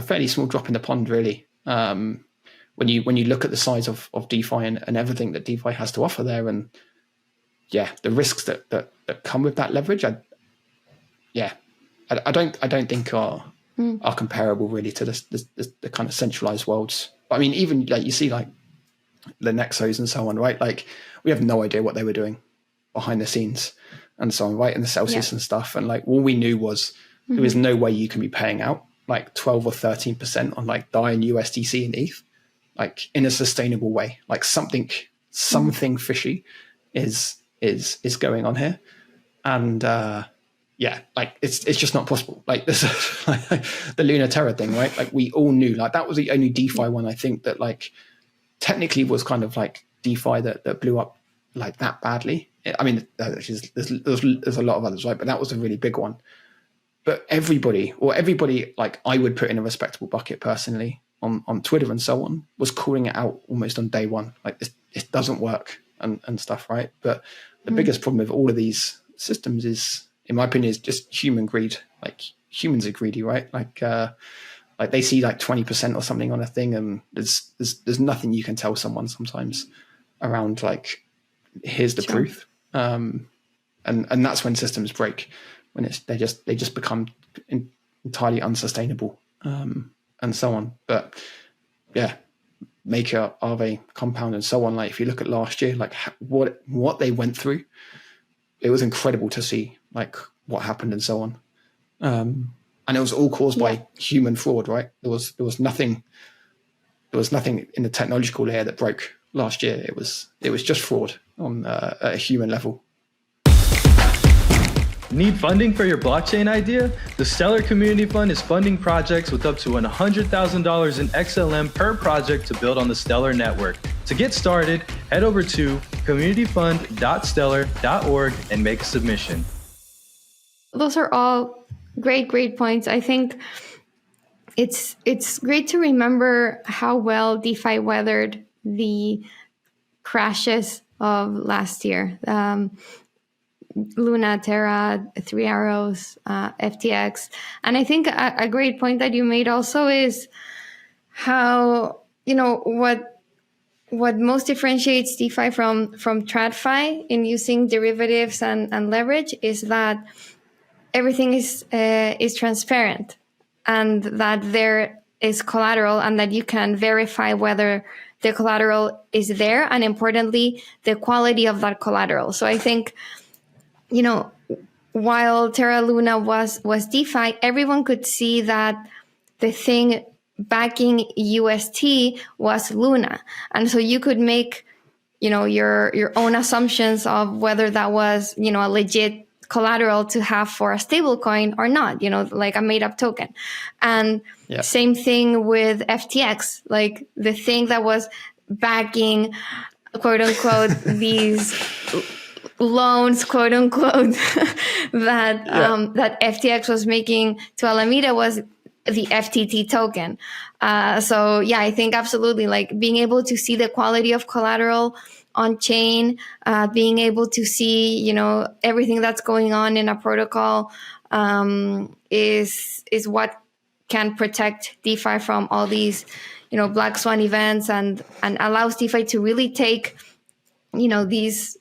fairly small drop in the pond, really. When you look at the size of DeFi and everything that DeFi has to offer there, and the risks that come with that leverage, I don't think are comparable really to the kind of centralized worlds. But I mean, even like you see like the Nexos and so on, right? Like we have no idea what they were doing behind the scenes and so on, right? And the Celsius and stuff. And like all we knew was there was no way you can be paying out like 12 or 13% on like DAI and USDC and ETH, like in a sustainable way. Like something fishy is going on here. And like it's just not possible. Like this, like, the Luna Terra thing, right? Like we all knew, like that was the only DeFi one I think that like technically was kind of like DeFi that blew up like that badly. I mean, there's a lot of others, right? But that was a really big one. But everybody like I would put in a respectable bucket personally on Twitter and so on was calling it out almost on day one. Like it doesn't work and stuff, right? But the biggest problem with all of these systems is, in my opinion, is just human greed. Like humans are greedy, right? Like they see like 20% or something on a thing, and there's nothing you can tell someone sometimes around like, here's the truth. And that's when systems break, when they just become entirely unsustainable, and so on. But yeah, Maker, Aave, Compound, and so on. Like if you look at last year, like what they went through, it was incredible to see like what happened and so on. And it was all caused by human fraud, right? There was nothing in the technological layer that broke last year. It was just fraud on a human level. Need funding for your blockchain idea? The Stellar Community Fund is funding projects with up to $100,000 in XLM per project to build on the Stellar network. To get started, head over to communityfund.stellar.org and make a submission. Those are all great points. I think it's great to remember how well DeFi weathered the crashes of last year. Luna, Terra, Three Arrows, FTX. And I think a great point that you made also is how, what most differentiates DeFi from TradFi in using derivatives and leverage is that everything is transparent, and that there is collateral, and that you can verify whether the collateral is there, and importantly, the quality of that collateral. So I think, while Terra Luna was DeFi, everyone could see that the thing backing UST was Luna. And so you could make, your own assumptions of whether that was, a legit collateral to have for a stable coin or not, like a made up token. And same thing with FTX, like the thing that was backing, quote unquote, these loans, quote unquote, that FTX was making to Alameda was the FTT token. So I think absolutely, like being able to see the quality of collateral on chain, being able to see, everything that's going on in a protocol, is what can protect DeFi from all these, black swan events, and allows DeFi to really take, these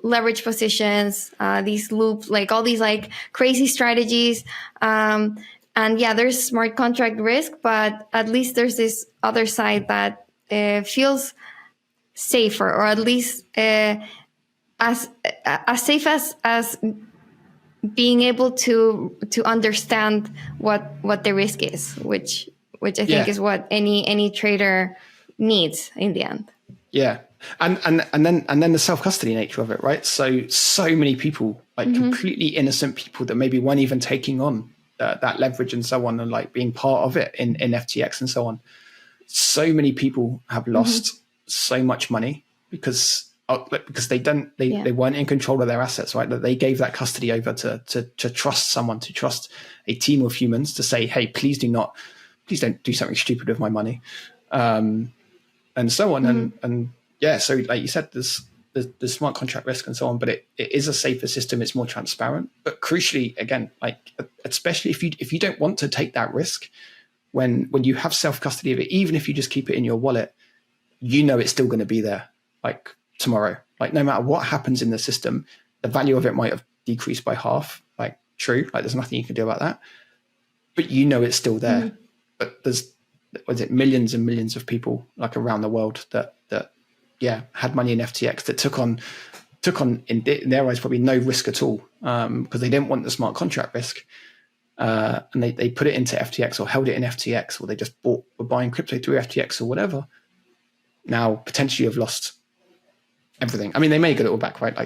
leverage positions, these loops, like all these like crazy strategies. And there's smart contract risk, but at least there's this other side that feels safer, or at least as safe as being able to understand what the risk is, which I think is what any trader needs in the end. Yeah. And then the self-custody nature of it, right? So many people, like completely innocent people that maybe weren't even taking on that leverage and so on, and like being part of it in FTX and so on. So many people have lost so much money because they weren't in control of their assets, right? That they gave that custody over to trust someone, to trust a team of humans to say, hey, please don't do something stupid with my money, and so on. And yeah, so like you said, there's smart contract risk and so on, but it is a safer system. It's more transparent, but crucially, again, like especially if you don't want to take that risk, when you have self-custody of it, even if you just keep it in your wallet, you know it's still going to be there like tomorrow. Like no matter what happens in the system, the value of it might have decreased by half. Like true, like there's nothing you can do about that, but you know it's still there. But there's millions and millions of people like around the world that had money in FTX that took on in their eyes probably no risk at all, because they didn't want the smart contract risk, and they put it into FTX or held it in FTX, or they just were buying crypto through FTX or whatever. Now potentially have lost everything. I mean, they may get it all back, right?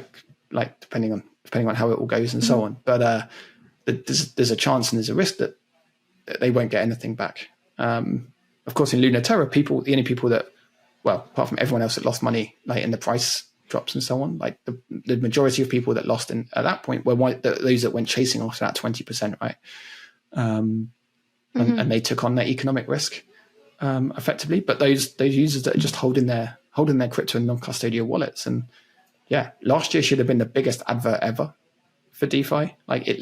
Like depending on how it all goes and so on. But there's a chance and there's a risk that they won't get anything back. Of course, in Luna Terra, the only people that, well, apart from everyone else that lost money, like in the price drops and so on, like the majority of people that lost at that point were those that went chasing after that 20%, right? And they took on that economic risk effectively. But those users that are just holding their crypto in non-custodial wallets, and last year should have been the biggest advert ever for DeFi. Like DeFi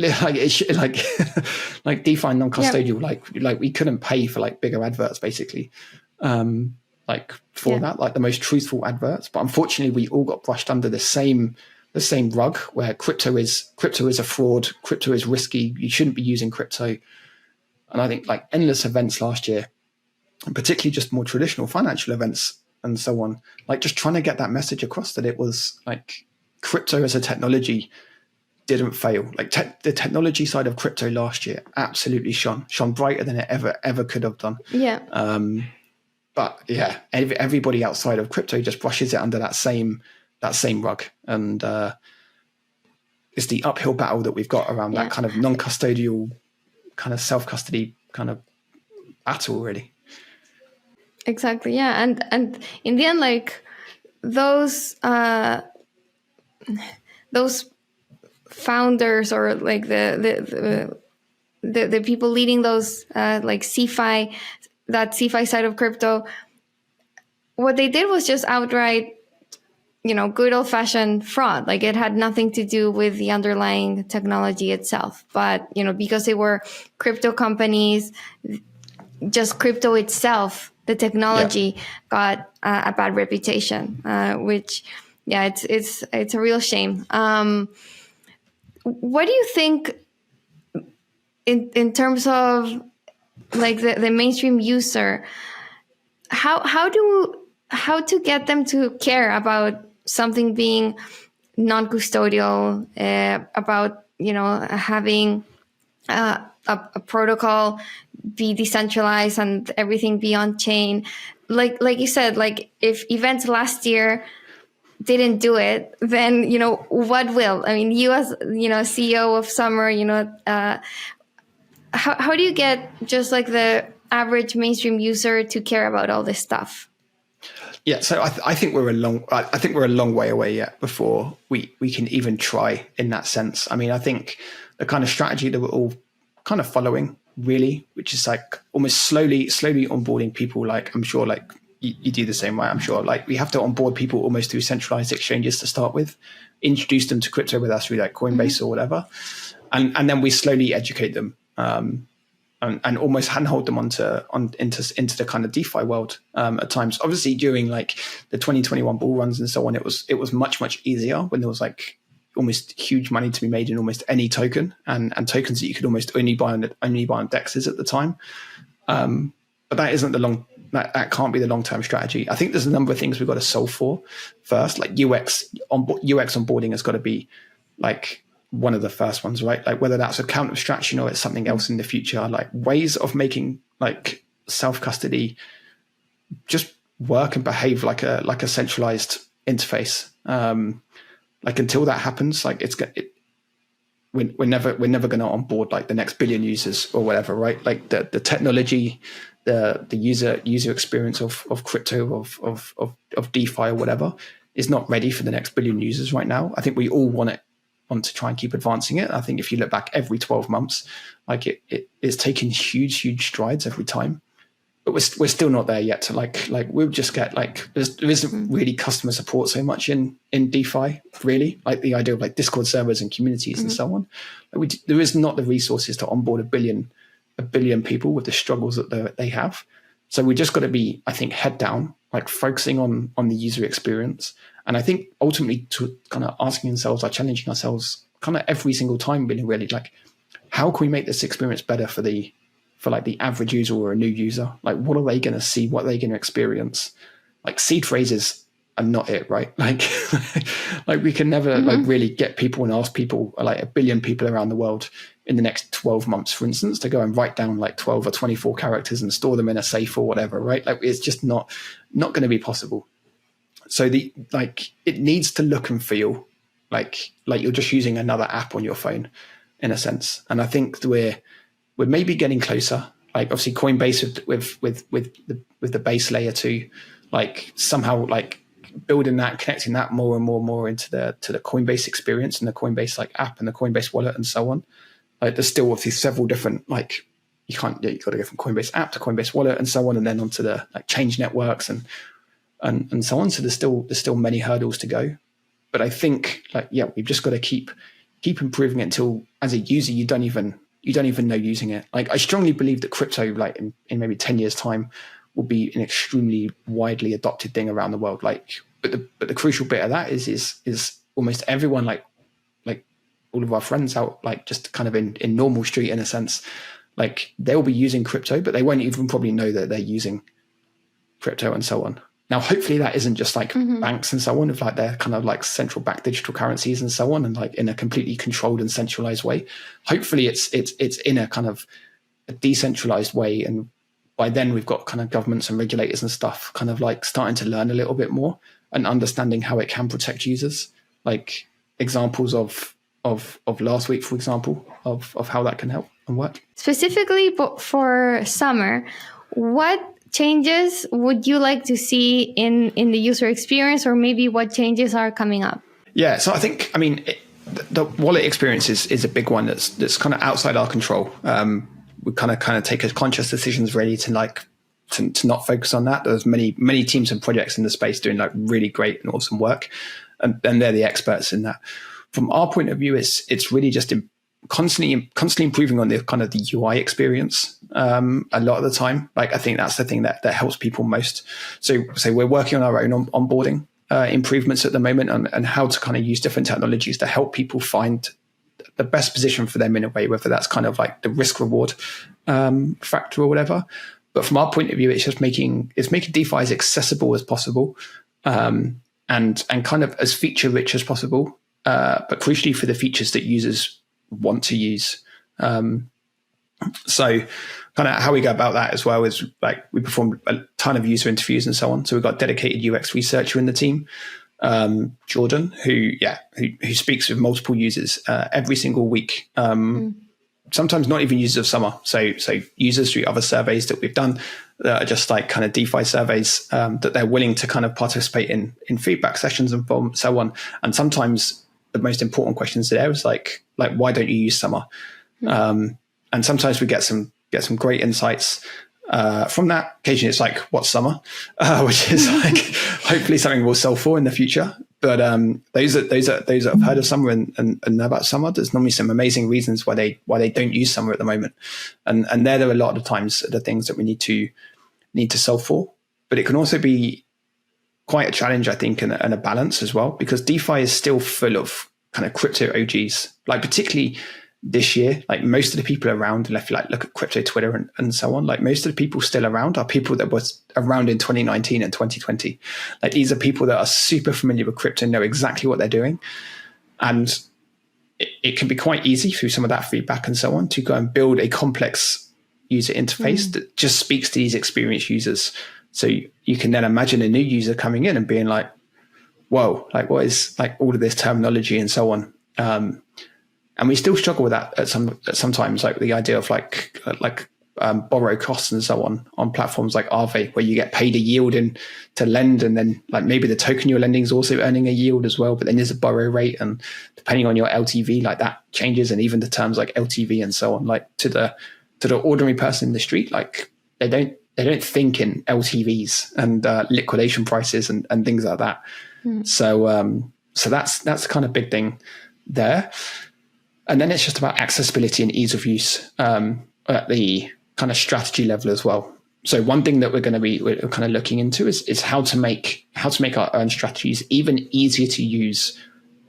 non-custodial, like we couldn't pay for like bigger adverts basically. That, like the most truthful adverts, but unfortunately we all got brushed under the same rug where crypto is a fraud, crypto is risky, you shouldn't be using crypto. And I think like endless events last year, and particularly just more traditional financial events and so on, like just trying to get that message across that it was like crypto as a technology didn't fail. Like the technology side of crypto last year absolutely shone brighter than it ever could have done. But everybody outside of crypto just brushes it under that same rug, and it's the uphill battle that we've got around that kind of non-custodial, kind of self-custody kind of battle, really. Exactly. Yeah, and in the end, like those founders, or like the people leading those like CeFi. That CeFi side of crypto, what they did was just outright, good old fashioned fraud. Like it had nothing to do with the underlying technology itself. But, because they were crypto companies, just crypto itself, the technology got a bad reputation, which, it's a real shame. What do you think in terms of like the mainstream user, how to get them to care about something being non-custodial, about having a protocol be decentralized and everything be on chain, like you said, like if events last year didn't do it, then what will? I mean, you as CEO of Summer, How do you get just like the average mainstream user to care about all this stuff? Yeah, so I think we're a long way away yet before we can even try in that sense. I mean, I think the kind of strategy that we're all kind of following, really, which is like almost slowly onboarding people. Like I'm sure, like you do the same way. I'm sure, like we have to onboard people almost through centralized exchanges to start with, introduce them to crypto with us through like Coinbase or whatever, and then we slowly educate them. And almost handhold them into the kind of DeFi world at times. Obviously, during like the 2021 bull runs and so on, it was much easier when there was like almost huge money to be made in almost any token, and tokens that you could almost only buy on DEXs at the time. But that isn't the that can't be the long-term strategy. I think there's a number of things we've got to solve for first, like UX onboarding has got to be like one of the first ones, right? Like whether that's account abstraction or it's something else in the future, like ways of making like self-custody just work and behave like a centralized interface. Like until that happens, like we're never going to onboard like the next billion users or whatever, right? Like the technology, the user experience of crypto, of DeFi or whatever is not ready for the next billion users right now. I think we all want to try and keep advancing it. I think if you look back every 12 months, like it is taking huge strides every time. But we're still not there yet to like we'll just get like there isn't really customer support so much in DeFi, really, like the idea of like Discord servers and communities and so on. Like there is not the resources to onboard a billion people with the struggles that they have. So we just got to be, I think, head down, like focusing on the user experience. And I think ultimately to kind of asking ourselves, like challenging ourselves kind of every single time, really like, how can we make this experience better for like the average user or a new user? Like, what are they going to see? What are they going to experience? Like seed phrases are not it, right? Like, like we can never like really get people and ask people, like 1 billion people around the world in the next 12 months, for instance, to go and write down like 12 or 24 characters and store them in a safe or whatever, right? Like it's just not going to be possible. So it needs to look and feel like you're just using another app on your phone in a sense. And I think we're maybe getting closer. Like obviously Coinbase with the base layer 2, like somehow like building that, connecting that more and more into the Coinbase experience and the Coinbase like app and the Coinbase wallet and so on. Like there's still obviously several different, like you've got to go from Coinbase app to Coinbase wallet and so on, and then onto the like change networks and so on. So there's still many hurdles to go. But I think we've just got to keep improving it until as a user you don't even know using it. Like I strongly believe that crypto, like in maybe 10 years time, will be an extremely widely adopted thing around the world. Like, but the crucial bit of that is almost everyone, like all of our friends out, like just kind of in normal street in a sense, like they'll be using crypto, but they won't even probably know that they're using crypto and so on. Now, hopefully that isn't just like banks and so on, of like they're kind of like central bank digital currencies and so on, and like in a completely controlled and centralized way. Hopefully it's in a kind of a decentralized way. And by then we've got kind of governments and regulators and stuff kind of like starting to learn a little bit more and understanding how it can protect users. Like examples of last week, for example, of how that can help and work. Specifically for Summer, what changes would you like to see in the user experience, or maybe what changes are coming up? Yeah, so I think, the wallet experience is a big one that's kind of outside our control. We kind of take a conscious decisions really to not focus on that. There's many teams and projects in the space doing like really great and awesome work, and they're the experts in that. From our point of view, it's really just constantly improving on the kind of the UI experience a lot of the time. Like I think that's the thing that helps people most. So we're working on our own onboarding improvements at the moment and how to kind of use different technologies to help people find the best position for them in a way, whether that's kind of like the risk reward factor or whatever. But from our point of view, it's just making DeFi as accessible as possible and kind of as feature rich as possible. But crucially for the features that users want to use. So kind of how we go about that as well is like we perform a ton of user interviews and so on. So we've got a dedicated UX researcher in the team, Jordan, who speaks with multiple users every single week. Sometimes not even users of Summer. So users through other surveys that we've done that are just like kind of DeFi surveys that they're willing to kind of participate in feedback sessions and so on. And sometimes the most important questions there is like why don't you use Summer? And sometimes we get some great insights from that. Occasionally it's like, what's Summer? Which is like hopefully something we'll solve for in the future. But those that have heard of Summer and know about Summer, there's normally some amazing reasons why they don't use Summer at the moment. And there are a lot of times the things that we need to solve for. But it can also be quite a challenge, I think, and a balance as well, because DeFi is still full of kind of crypto OGs, like particularly this year, like most of the people around, and if you like look at crypto Twitter and so on, like most of the people still around are people that was around in 2019 and 2020. Like these are people that are super familiar with crypto, know exactly what they're doing. And it can be quite easy through some of that feedback and so on to go and build a complex user interface that just speaks to these experienced users. So you can then imagine a new user coming in and being like, whoa, like what is like all of this terminology and so on. And we still struggle with that at sometimes, like the idea of like borrow costs and so on platforms like Aave, where you get paid a yield in to lend, and then like maybe the token you're lending is also earning a yield as well, but then there's a borrow rate, and depending on your LTV, like that changes, and even the terms like LTV and so on, like to the ordinary person in the street, like they don't think in LTVs and liquidation prices and things like that. So that's kind of big thing there. And then it's just about accessibility and ease of use at the kind of strategy level as well. So one thing that we're kind of looking into is how to make our earn strategies even easier to use.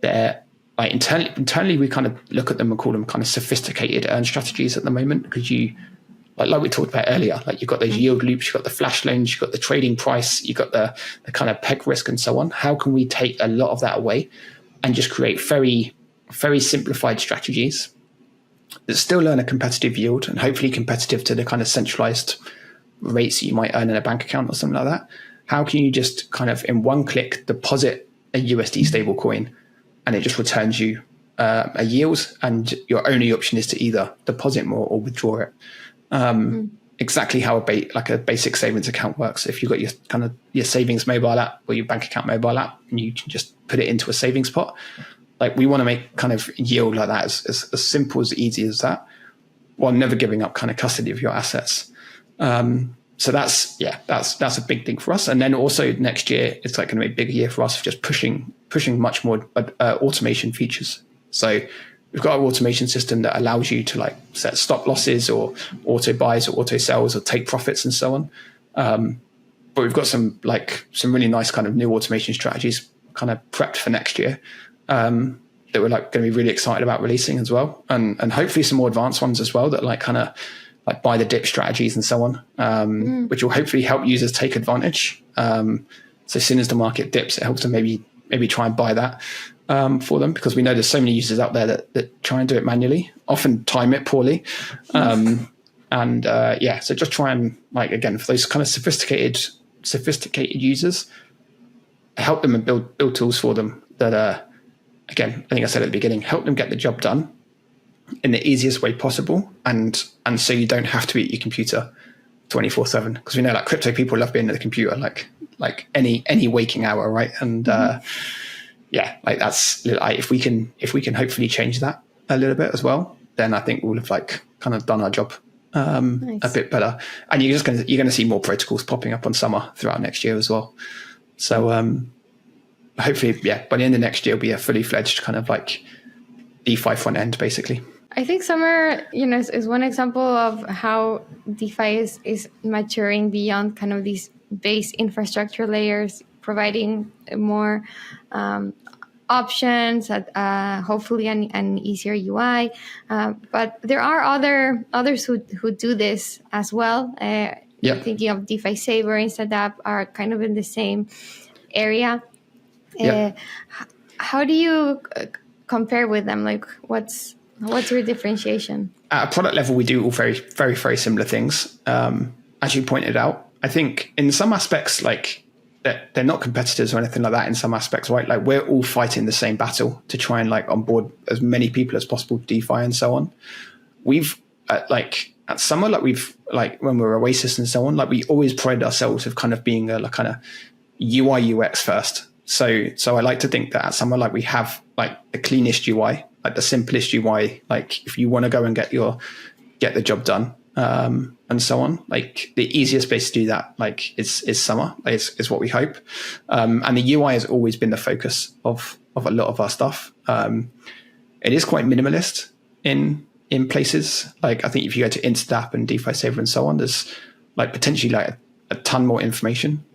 There, like internally, we kind of look at them and call them kind of sophisticated earn strategies at the moment, because you like we talked about earlier, like you've got those yield loops, you've got the flash loans, you've got the trading price, you've got the kind of peg risk and so on. How can we take a lot of that away and just create very, very simplified strategies that still earn a competitive yield and hopefully competitive to the kind of centralized rates you might earn in a bank account or something like that? How can you just kind of in one click deposit a USD stable coin and it just returns you a yield, and your only option is to either deposit more or withdraw it? Exactly how a basic savings account works. If you've got your savings mobile app or your bank account mobile app, and you can just put it into a savings pot, like we want to make kind of yield like that as simple, as easy as that, while never giving up kind of custody of your assets. So that's a big thing for us. And then also next year, it's like going to be a big year for us of just pushing much more automation features. So we've got our automation system that allows you to like set stop losses or auto buys or auto sells or take profits and so on. But we've got some really nice kind of new automation strategies kind of prepped for next year that we're like going to be really excited about releasing as well. And hopefully some more advanced ones as well that like kind of like buy the dip strategies and so on, which will hopefully help users take advantage. So as soon as the market dips, it helps them maybe try and buy that for them, because we know there's so many users out there that try and do it manually, often time it poorly. So just try and, like, again, for those kind of sophisticated users, help them and build tools for them that again, I think I said at the beginning, help them get the job done in the easiest way possible, and so you don't have to be at your computer 24/7, because we know like crypto people love being at the computer like any waking hour, right? And like that's like if we can hopefully change that a little bit as well, then I think we'll have like kind of done our job a bit better. And you're going to see more protocols popping up on Summer throughout next year as well. So hopefully, by the end of next year, it'll be a fully fledged kind of like DeFi front end, basically. I think Summer, is one example of how DeFi is maturing beyond kind of these base infrastructure layers, providing more options, hopefully an easier UI. But there are others who do this as well. Thinking of DeFi Saver, Instant App are kind of in the same area. How do you compare with them? Like, what's your differentiation? At a product level, we do all very, very, very similar things. As you pointed out, I think in some aspects, like they're not competitors or anything like that. In some aspects, right? Like we're all fighting the same battle to try and like onboard as many people as possible to DeFi and so on. We've at Summer, like we've like when we're Oasis and so on, like we always pride ourselves of kind of being a kind of UI UX first. So I like to think that at Summer, like we have like the cleanest UI, like the simplest UI. Like if you want to go and get the job done, and so on, like the easiest place to do that, like is Summer, is what we hope. And the UI has always been the focus of a lot of our stuff. It is quite minimalist in places. Like I think if you go to Instant App and DeFi Saver and so on, there's like potentially like a ton more information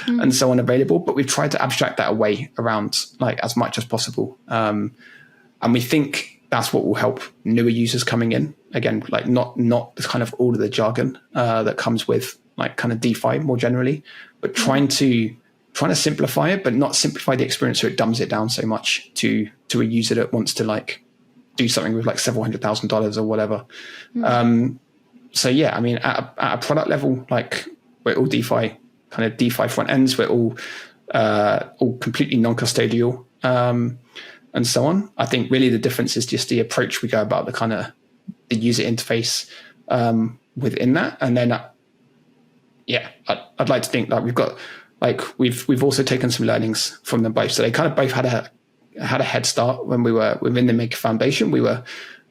and so on available, but we've tried to abstract that away around like as much as possible. And we think that's what will help newer users coming in. Again, like not the kind of all of the jargon that comes with like kind of DeFi more generally, but trying to simplify it, but not simplify the experience so it dumbs it down so much to a user that wants to like do something with like several $100,000 or whatever. So yeah, I mean, at a product level, like we're all DeFi front ends. We're all completely non-custodial, and so on. I think really the difference is just the approach we go about the kind of the user interface within that. And then, I'd like to think that we've got like we've also taken some learnings from them both. So they kind of both had a head start when we were within the Maker Foundation.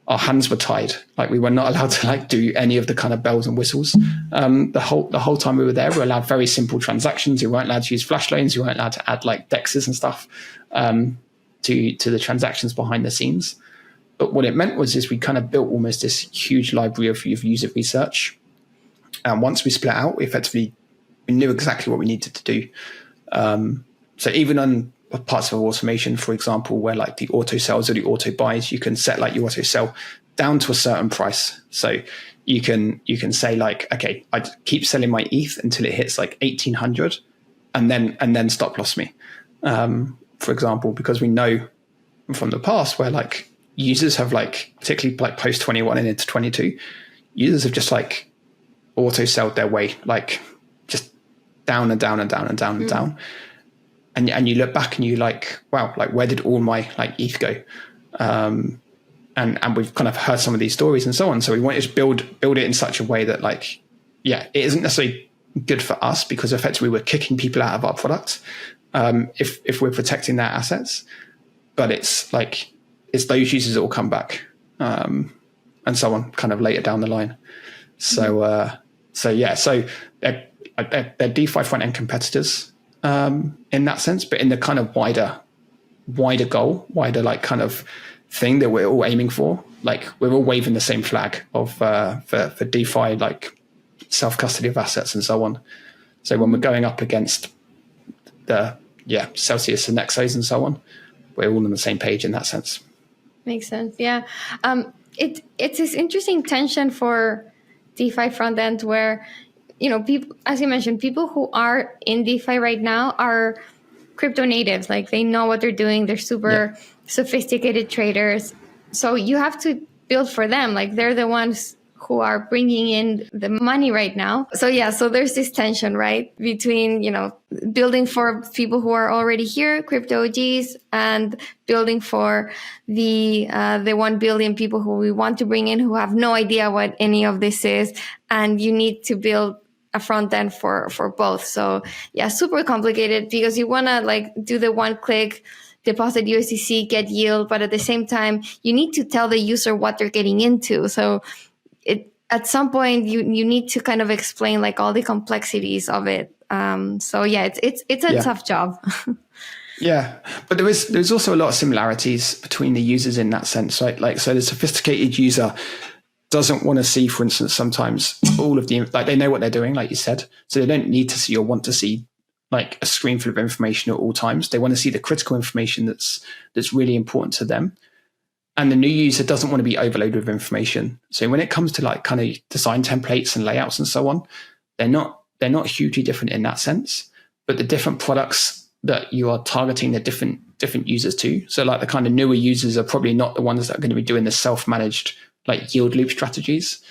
Our hands were tied. Like we were not allowed to like do any of the kind of bells and whistles. The whole time we were there, we were allowed very simple transactions. You weren't allowed to use flash loans. You weren't allowed to add like dexes and stuff to the transactions behind the scenes. But what it meant was we kind of built almost this huge library of user research. And once we split out, we knew exactly what we needed to do. So even on parts of automation, for example, where like the auto sells or the auto buys, you can set like your auto sell down to a certain price. So you can say like, okay, I keep selling my ETH until it hits like 1,800 and then stop loss me. For example, because we know from the past where like users have like, particularly like post 21 and into 22, users have just like auto sold their way, like just down and down and down and down and down. And you look back and you like, wow, like where did all my like ETH go? And we've kind of heard some of these stories and so on. So we want to build it in such a way that like, yeah, it isn't necessarily good for us because effectively we're kicking people out of our product if we're protecting their assets. But it's like, it's those users that will come back and so on kind of later down the line. So they're DeFi front end competitors in that sense, but in the kind of wider goal, wider like kind of thing that we're all aiming for. Like we're all waving the same flag of for DeFi, like self-custody of assets and so on. So when we're going up against the Celsius and Nexos and so on, we're all on the same page in that sense. Makes sense. Yeah. It's this interesting tension for DeFi front end where, you know, people, as you mentioned, people who are in DeFi right now are crypto natives. Like they know what they're doing. They're super sophisticated traders. So you have to build for them. Like they're the ones who are bringing in the money right now. So there's this tension, right? Between, you know, building for people who are already here, crypto OGs, and building for the 1 billion people who we want to bring in who have no idea what any of this is. And you need to build a front end for both. So super complicated because you want to like do the one click, deposit USDC, get yield, but at the same time, you need to tell the user what they're getting into. So at some point you need to kind of explain like all the complexities of it. It's a tough job. Yeah, but there's also a lot of similarities between the users in that sense, right? Like, so the sophisticated user doesn't want to see, for instance, sometimes all of the, like they know what they're doing, like you said, so they don't need to see or want to see like a screen full of information at all times. They want to see the critical information that's really important to them. And the new user doesn't want to be overloaded with information. So when it comes to like kind of design templates and layouts and so on, they're not hugely different in that sense. But the different products that you are targeting the different users to. So like the kind of newer users are probably not the ones that are going to be doing the self-managed like yield loop strategies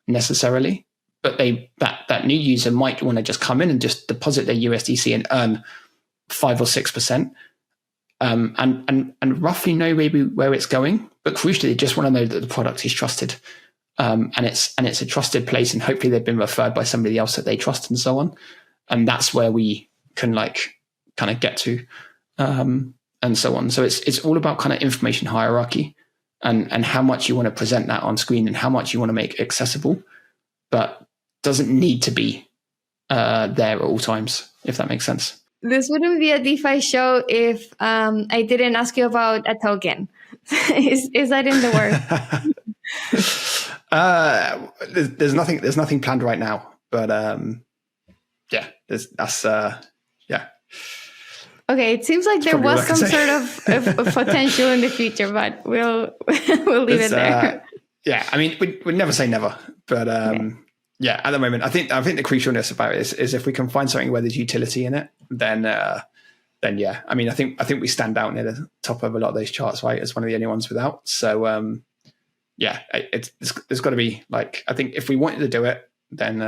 necessarily. But that new user might want to just come in and just deposit their USDC and earn 5 or 6%. And roughly know maybe where it's going, but crucially, they just want to know that the product is trusted, and it's a trusted place, and hopefully they've been referred by somebody else that they trust, and so on. And that's where we can like kind of get to, and so on. So it's all about kind of information hierarchy, and how much you want to present that on screen, and how much you want to make accessible, but doesn't need to be there at all times, if that makes sense. This wouldn't be a DeFi show if I didn't ask you about a token. Is that in the works? There's nothing planned right now, but Okay, it seems like there was some sort of potential in the future, but we'll leave it there. Yeah, I mean, we'd never say never, but yeah, at the moment, I think the crucialness about it is if we can find something where there's utility in it, then yeah. I mean, I think we stand out near the top of a lot of those charts, right? As one of the only ones without. So yeah, there's got to be like, I think if we wanted to do it, then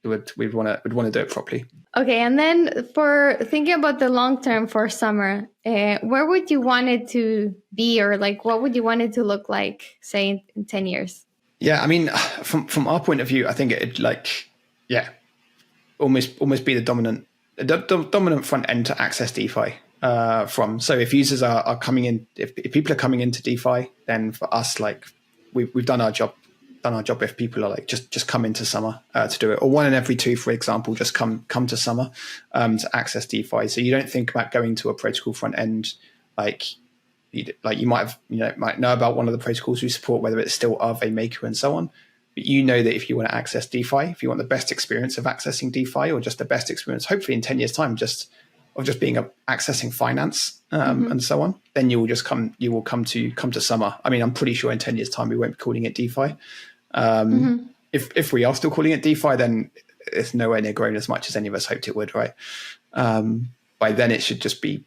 we'd want to do it properly. Okay, and then for thinking about the long term for Summer, where would you want it to be, or like what would you want it to look like, say in 10 years? Yeah, I mean, from our point of view, I think it'd almost be the dominant front end to access DeFi from. So if users are coming in, if people are coming into DeFi, then for us, like we've done our job. If people are like just come into Summer to do it, or 1 in every 2, for example, just come to Summer to access DeFi. So you don't think about going to a protocol front end you might know about one of the protocols we support, whether it's still Aave Maker and so on. But you know that if you want to access DeFi, if you want the best experience of accessing DeFi, or just the best experience, hopefully in 10 years' time, of being accessing finance and so on, then you will come to Summer. I mean, I'm pretty sure in 10 years' time we won't be calling it DeFi. If we are still calling it DeFi, then it's nowhere near grown as much as any of us hoped it would, right? By then it should just be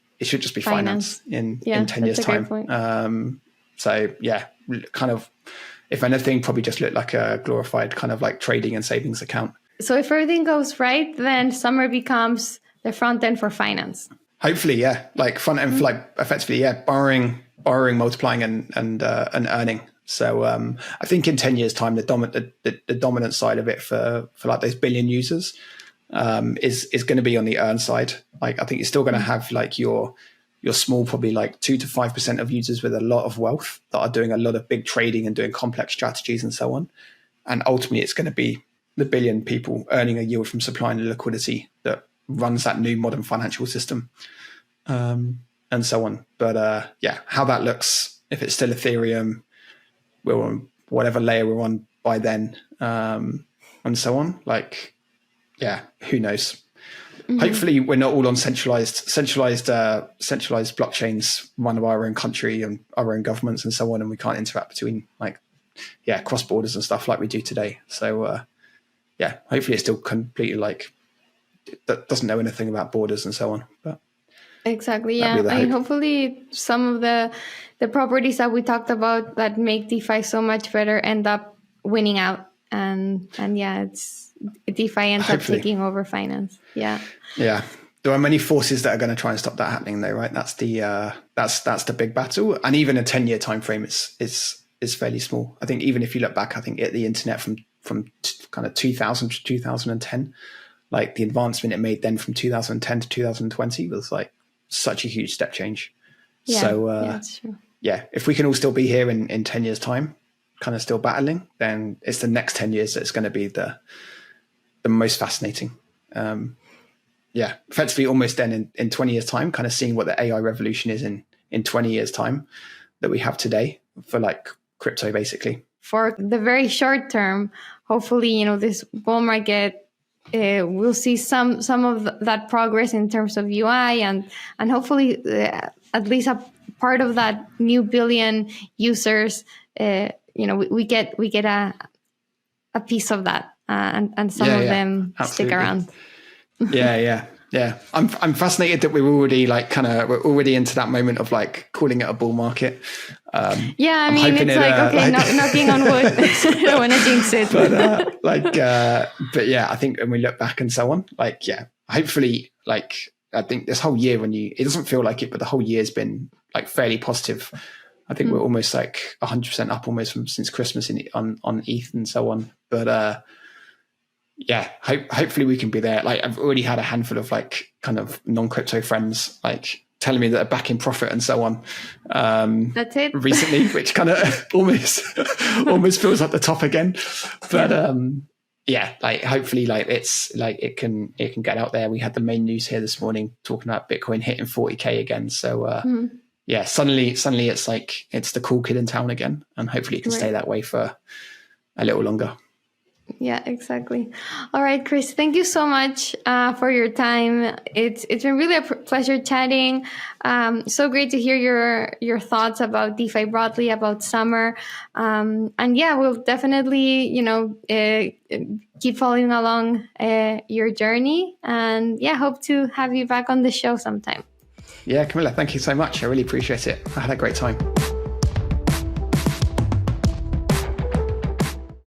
finance in 10 years' time. So yeah, kind of, if anything, probably just look like a glorified kind of like trading and savings account. So if everything goes right, then Summer becomes the front end for finance. Hopefully, yeah, like front end for like effectively, yeah, borrowing, multiplying, and earning. So I think in 10 years' time, the dominant side of it for like those billion users is going to be on the earn side. Like I think you're still going to have like your small, probably like 2 to 5% of users with a lot of wealth that are doing a lot of big trading and doing complex strategies and so on. And ultimately, it's going to be the billion people earning a yield from supply and liquidity that runs that new modern financial system, and so on. But yeah, how that looks, if it's still Ethereum, we're on whatever layer we're on by then, and so on. Like, yeah, who knows? Hopefully we're not all on centralized blockchains run by our own country and our own governments and so on, and we can't interact between cross borders and stuff like we do today. So yeah, hopefully it's still completely like that doesn't know anything about borders and so on. But exactly, yeah. I mean, hopefully some of the properties that we talked about that make DeFi so much better end up winning out, and yeah, it's DeFi ends up taking over finance. Yeah. There are many forces that are going to try and stop that happening, though, right? That's the big battle, and even a 10-year time frame is fairly small. I think even if you look back, I think at the internet from kind of 2000 to 2010, like the advancement it made then from 2010 to 2020 was like such a huge step change. Yeah, so that's true. Yeah, if we can all still be here in 10 years' time, kind of still battling, then it's the next 10 years that's going to be the most fascinating. Yeah, effectively almost then in 20 years' time, kind of seeing what the AI revolution is in 20 years' time that we have today for like crypto, basically. For the very short term, hopefully, this bull market, we'll see some of that progress in terms of UI and hopefully at least a part of that new billion users, we get a piece of that, and some of them absolutely stick around. Yeah. I'm fascinated that we're already into that moment of like calling it a bull market. Yeah, I mean, it's knocking on wood. I don't want to jinx it. But yeah, I think when we look back and so on, hopefully, I think this whole year it doesn't feel like it, but the whole year's been like fairly positive. I think we're almost like 100% up almost since Christmas on ETH and so on. But yeah, hopefully we can be there. Like I've already had a handful of like kind of non-crypto friends like telling me that they're back in profit and so on. That's it. Recently, which kind of almost feels like the top again. But yeah, like hopefully like it's like it can get out there. We had the main news here this morning talking about Bitcoin hitting 40K again. So yeah, suddenly it's like it's the cool kid in town again, and hopefully it can stay that way for a little longer. Yeah, exactly. All right, Chris, thank you so much for your time. It's been really a pleasure chatting. So great to hear your thoughts about DeFi broadly, about Summer. And yeah, we'll definitely, keep following along your journey. And yeah, hope to have you back on the show sometime. Yeah, Camila, thank you so much. I really appreciate it. I had a great time.